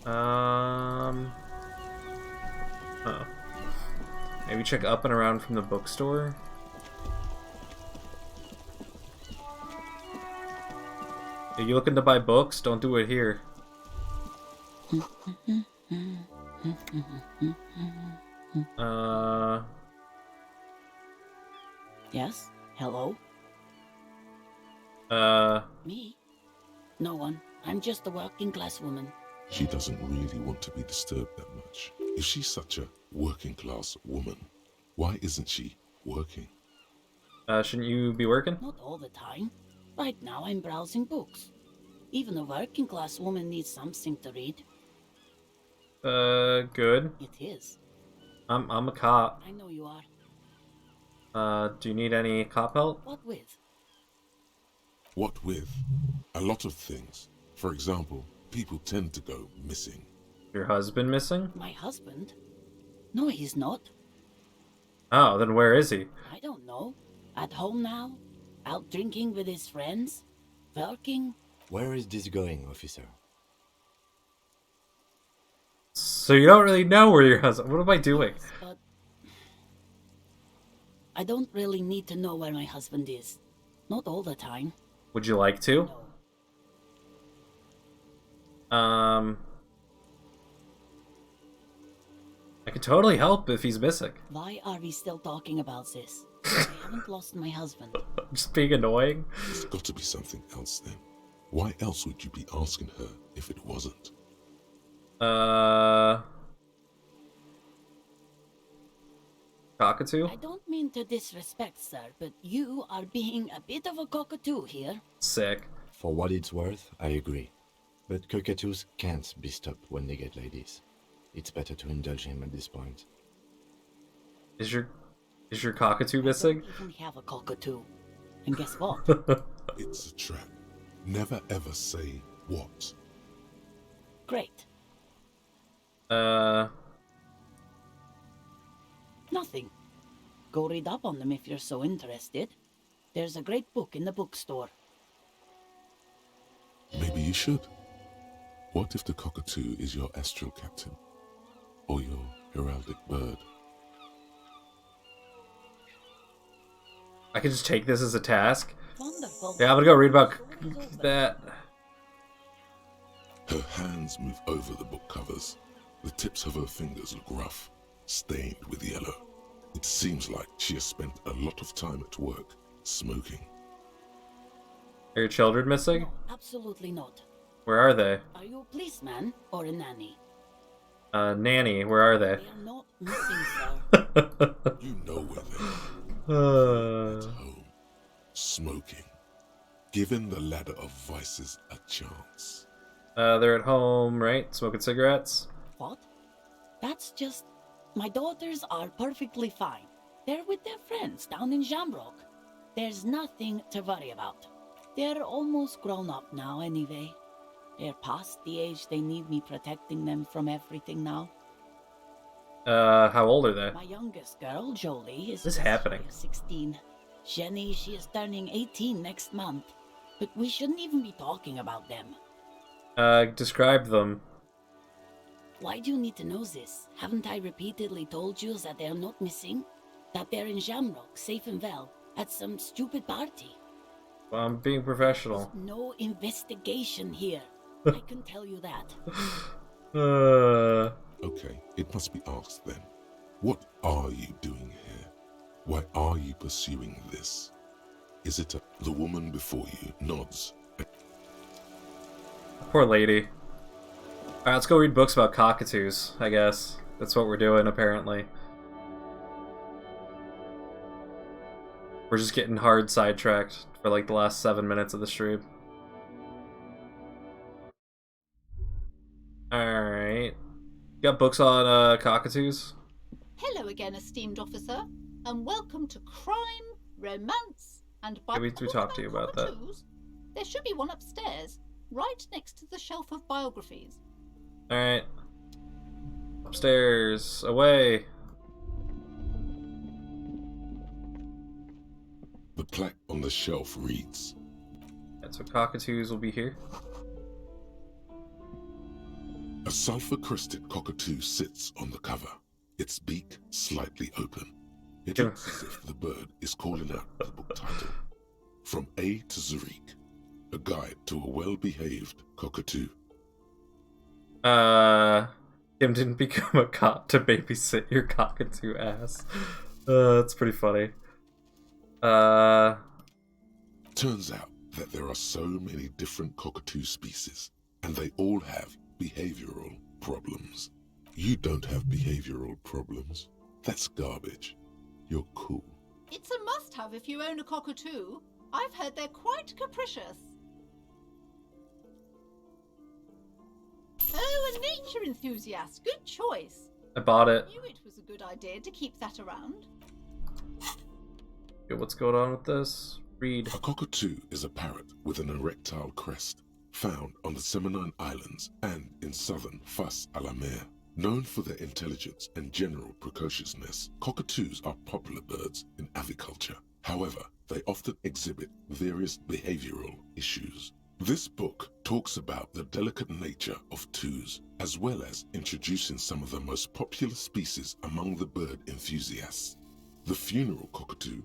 Oh. Maybe check up and around from the bookstore? Are you looking to buy books? Don't do it here. Yes? Hello? Me? No one. I'm just a working class woman. She doesn't really want to be disturbed that much. If she's such a working class woman, why isn't she working? Shouldn't you be working? Not all the time. Right now I'm browsing books. Even a working class woman needs something to read. Good. It is. I'm a cop. I know you are. Do you need any cop help? What with? What with? A lot of things. For example, people tend to go missing. Your husband missing? My husband? No, he's not. Oh, then where is he? I don't know. At home now? Out drinking with his friends? Working? Where is this going, officer? So you don't really know where your husband... What am I doing? Yes, but I don't really need to know where my husband is. Not all the time. Would you like to? No. I could totally help if he's missing. Why are we still talking about this? I haven't lost my husband. Just being annoying. There's got to be something else then. Why else would you be asking her if it wasn't? Cockatoo? I don't mean to disrespect, sir, but you are being a bit of a cockatoo here. Sick. For what it's worth, I agree. But cockatoos can't be stopped when they get ladies. It's better to indulge him at this point. Is your cockatoo missing? I don't even have a cockatoo. And guess what? It's a trap. Never ever say what. Great. Nothing. Go read up on them if you're so interested. There's a great book in the bookstore. Maybe you should. What if the cockatoo is your astral captain? Or your heraldic bird? I can just take this as a task. Wonderful. Yeah, I'm gonna go read about that. Her hands move over the book covers. The tips of her fingers look rough, stained with yellow. It seems like she has spent a lot of time at work, smoking. Are your children missing? No, absolutely not. Where are they? Are you a policeman or a nanny? Nanny, where are they? They are not missing, sir. You know where they are. At home, smoking. Giving the ladder of vices a chance. They're at home, right? Smoking cigarettes? What? That's just... My daughters are perfectly fine. They're with their friends down in Shamrock. There's nothing to worry about. They're almost grown up now anyway. They're past the age they need me protecting them from everything now. How old are they? My youngest girl, Jolie, is What's just happening? 16. Jenny, she is turning 18 next month. But we shouldn't even be talking about them. Describe them. Why do you need to know this? Haven't I repeatedly told you that they're not missing? That they're in Shamrock, safe and well, at some stupid party? Well, I'm being professional. There's no investigation here. I can tell you that. Okay, it must be asked then. What are you doing here? Why are you pursuing this? Is it the woman before you nods? Poor lady. Alright, let's go read books about cockatoos, I guess. That's what we're doing, apparently. We're just getting hard sidetracked for like the last 7 minutes of the stream. Alright. Got books on cockatoos? Hello again, esteemed officer, and welcome to Crime, Romance, and by We talked to you about that. There should be one upstairs, right next to the shelf of biographies. Alright. Upstairs. Away. The plaque on the shelf reads, Right, so cockatoos will be here. a sulfur-crested cockatoo sits on the cover, its beak slightly open. It looks as if the bird is calling out the book title, From A to Zurich, a guide to a well-behaved cockatoo. Kim didn't become a cop to babysit your cockatoo ass. That's pretty funny. Turns out that there are so many different cockatoo species, and they all have behavioral problems. You don't have behavioral problems. That's garbage. You're cool. It's a must-have if you own a cockatoo. I've heard they're quite capricious. Oh, a nature enthusiast. Good choice. I bought it. I knew it was a good idea to keep that around. Okay, what's going on with this? Read. A cockatoo is a parrot with an erectile crest, found on the Seminole Islands and in southern Fas a la Mer. Known for their intelligence and general precociousness, cockatoos are popular birds in aviculture. However, they often exhibit various behavioral issues. This book talks about the delicate nature of toos, as well as introducing some of the most popular species among the bird enthusiasts. The funeral cockatoo,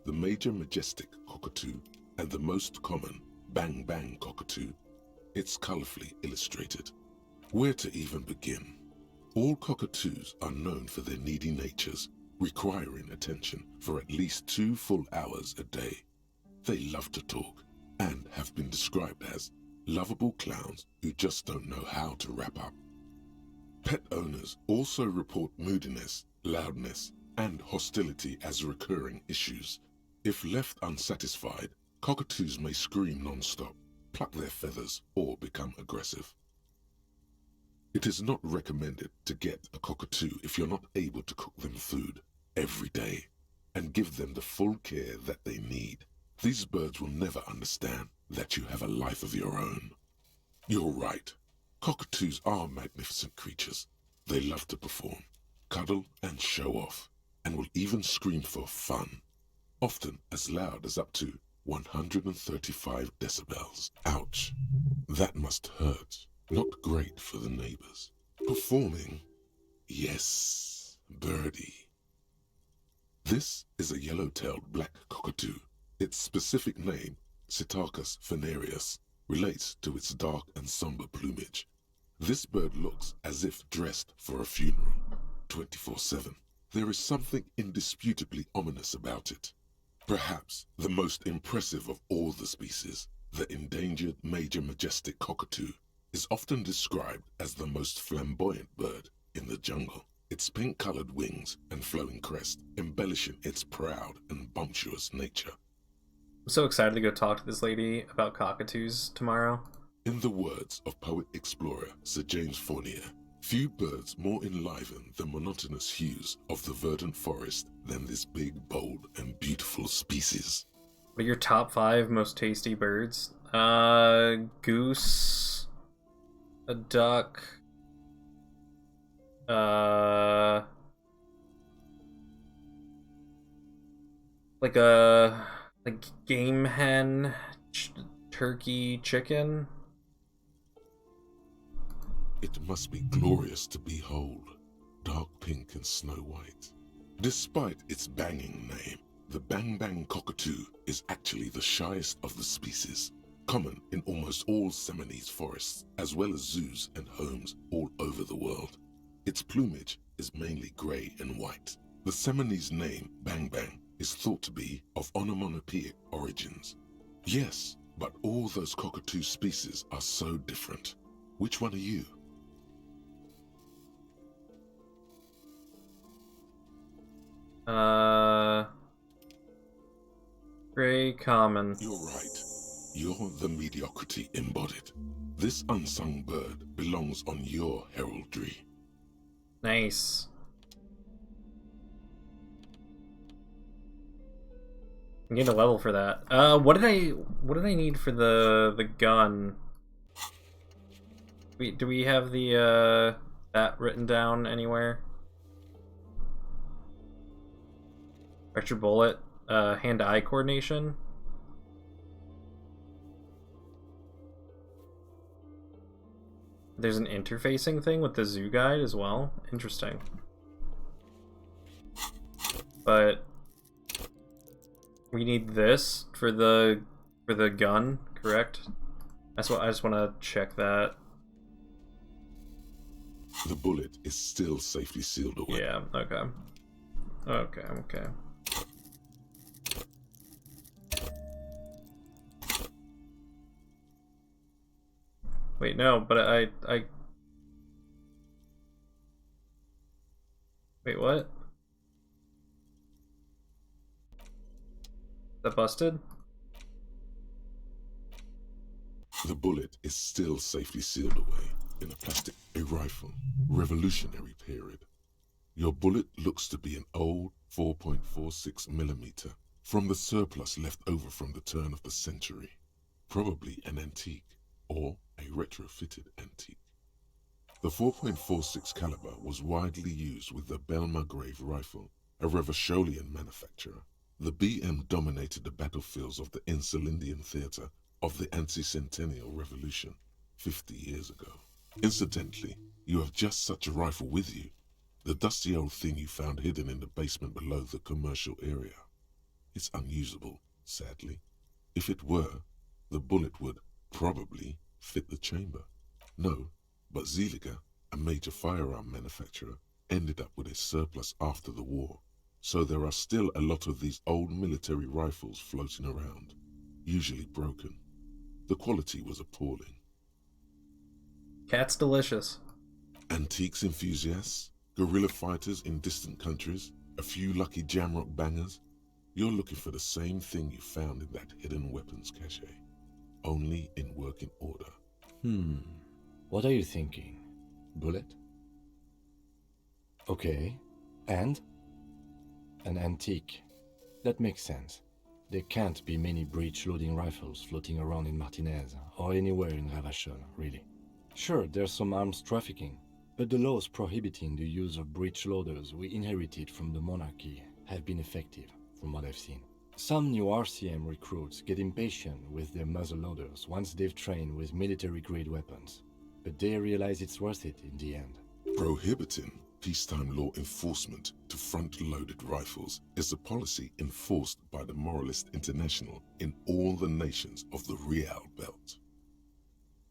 the major majestic cockatoo, and the most common bang bang cockatoo. It's colorfully illustrated. Where to even begin? All cockatoos are known for their needy natures, requiring attention for at least 2 full hours a day. They love to talk and have been described as lovable clowns who just don't know how to wrap up. Pet owners also report moodiness, loudness, and hostility as recurring issues. If left unsatisfied, cockatoos may scream non-stop, pluck their feathers, or become aggressive. It is not recommended to get a cockatoo if you're not able to cook them food every day and give them the full care that they need. These birds will never understand that you have a life of your own. You're right. Cockatoos are magnificent creatures. They love to perform, cuddle, and show off, and will even scream for fun, often as loud as up to 135 decibels. Ouch. That must hurt. Not great for the neighbors. Performing? Yes, birdie. This is a yellow-tailed black cockatoo. Its specific name, Psittacus venereus, relates to its dark and somber plumage. This bird looks as if dressed for a funeral, 24/7. There is something indisputably ominous about it. Perhaps the most impressive of all the species, the endangered major majestic cockatoo, is often described as the most flamboyant bird in the jungle. Its pink-colored wings and flowing crest embellishing its proud and bumptious nature. I'm so excited to go talk to this lady about cockatoos tomorrow. In the words of poet-explorer Sir James Fournier, few birds more enliven the monotonous hues of the verdant forest than this big, bold, and beautiful species. What are your top 5 most tasty birds? Goose, a duck, like game hen, turkey, chicken. It must be glorious to behold, dark pink and snow white. Despite its banging name, the bang bang cockatoo is actually the shyest of the species, common in almost all Seminoles forests, as well as zoos and homes all over the world. Its plumage is mainly grey and white. The Seminoles name bang bang is thought to be of onomatopoeic origins. Yes, But all those cockatoo species are so different. Which one are you? Gray common. You're right. You're the mediocrity embodied. This unsung bird belongs on your heraldry. Nice. I need a level for that. What did I need for the gun? Do we have the that written down anywhere? Extra bullet, hand-eye coordination. There's an interfacing thing with the zoo guide as well. Interesting. But we need this for the gun, correct? That's what I just want to check that. The bullet is still safely sealed away. Yeah, okay. Okay. Wait, no, but I... Wait, what? That busted? The bullet is still safely sealed away in a plastic rifle. Revolutionary period. Your bullet looks to be an old 4.46mm from the surplus left over from the turn of the century. Probably an antique or a retrofitted antique. The 4.46 caliber was widely used with the Belmargrave rifle, a Revacholian manufacturer. The BM dominated the battlefields of the Insulindian theatre of the anti-centennial revolution 50 years ago. Incidentally, you have just such a rifle with you, the dusty old thing you found hidden in the basement below the commercial area. It's unusable, sadly. If it were, the bullet would probably fit the chamber. No, but Zeliger, a major firearm manufacturer, ended up with a surplus after the war. So there are still a lot of these old military rifles floating around, usually broken. The quality was appalling. Cat's delicious. Antiques enthusiasts, guerrilla fighters in distant countries, a few lucky jamrock bangers. You're looking for the same thing you found in that hidden weapons cache, only in working order. What are you thinking? Bullet? Okay, and? An antique. That makes sense. There can't be many breech-loading rifles floating around in Martinez, or anywhere in Ravachol, really. Sure, there's some arms trafficking, but the laws prohibiting the use of breech loaders we inherited from the monarchy have been effective, from what I've seen. Some new RCM recruits get impatient with their muzzle loaders once they've trained with military-grade weapons, but they realize it's worth it in the end. Prohibiting peacetime law enforcement to front-loaded rifles is a policy enforced by the Moralist International in all the nations of the Real Belt.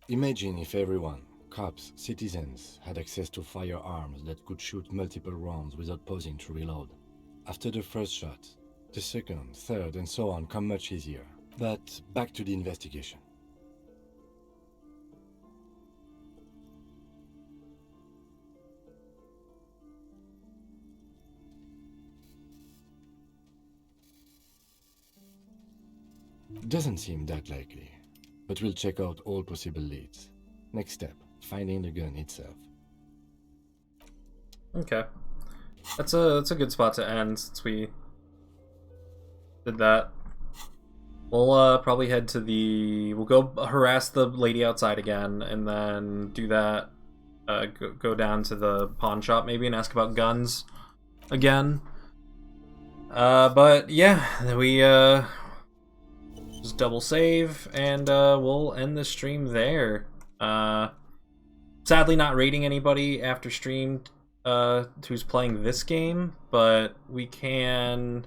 Imagine if everyone, cops, citizens, had access to firearms that could shoot multiple rounds without pausing to reload. After the first shot, the second, third, and so on come much easier. But back to the investigation. Doesn't seem that likely, but we'll check out all possible leads. Next step, finding the gun itself. Okay. That's a good spot to end since we did that. We'll probably head to we'll go harass the lady outside again, and then do that. Go down to the pawn shop maybe and ask about guns again. But yeah, we just double save, and we'll end the stream there. Sadly not rating anybody after stream who's playing this game, but we can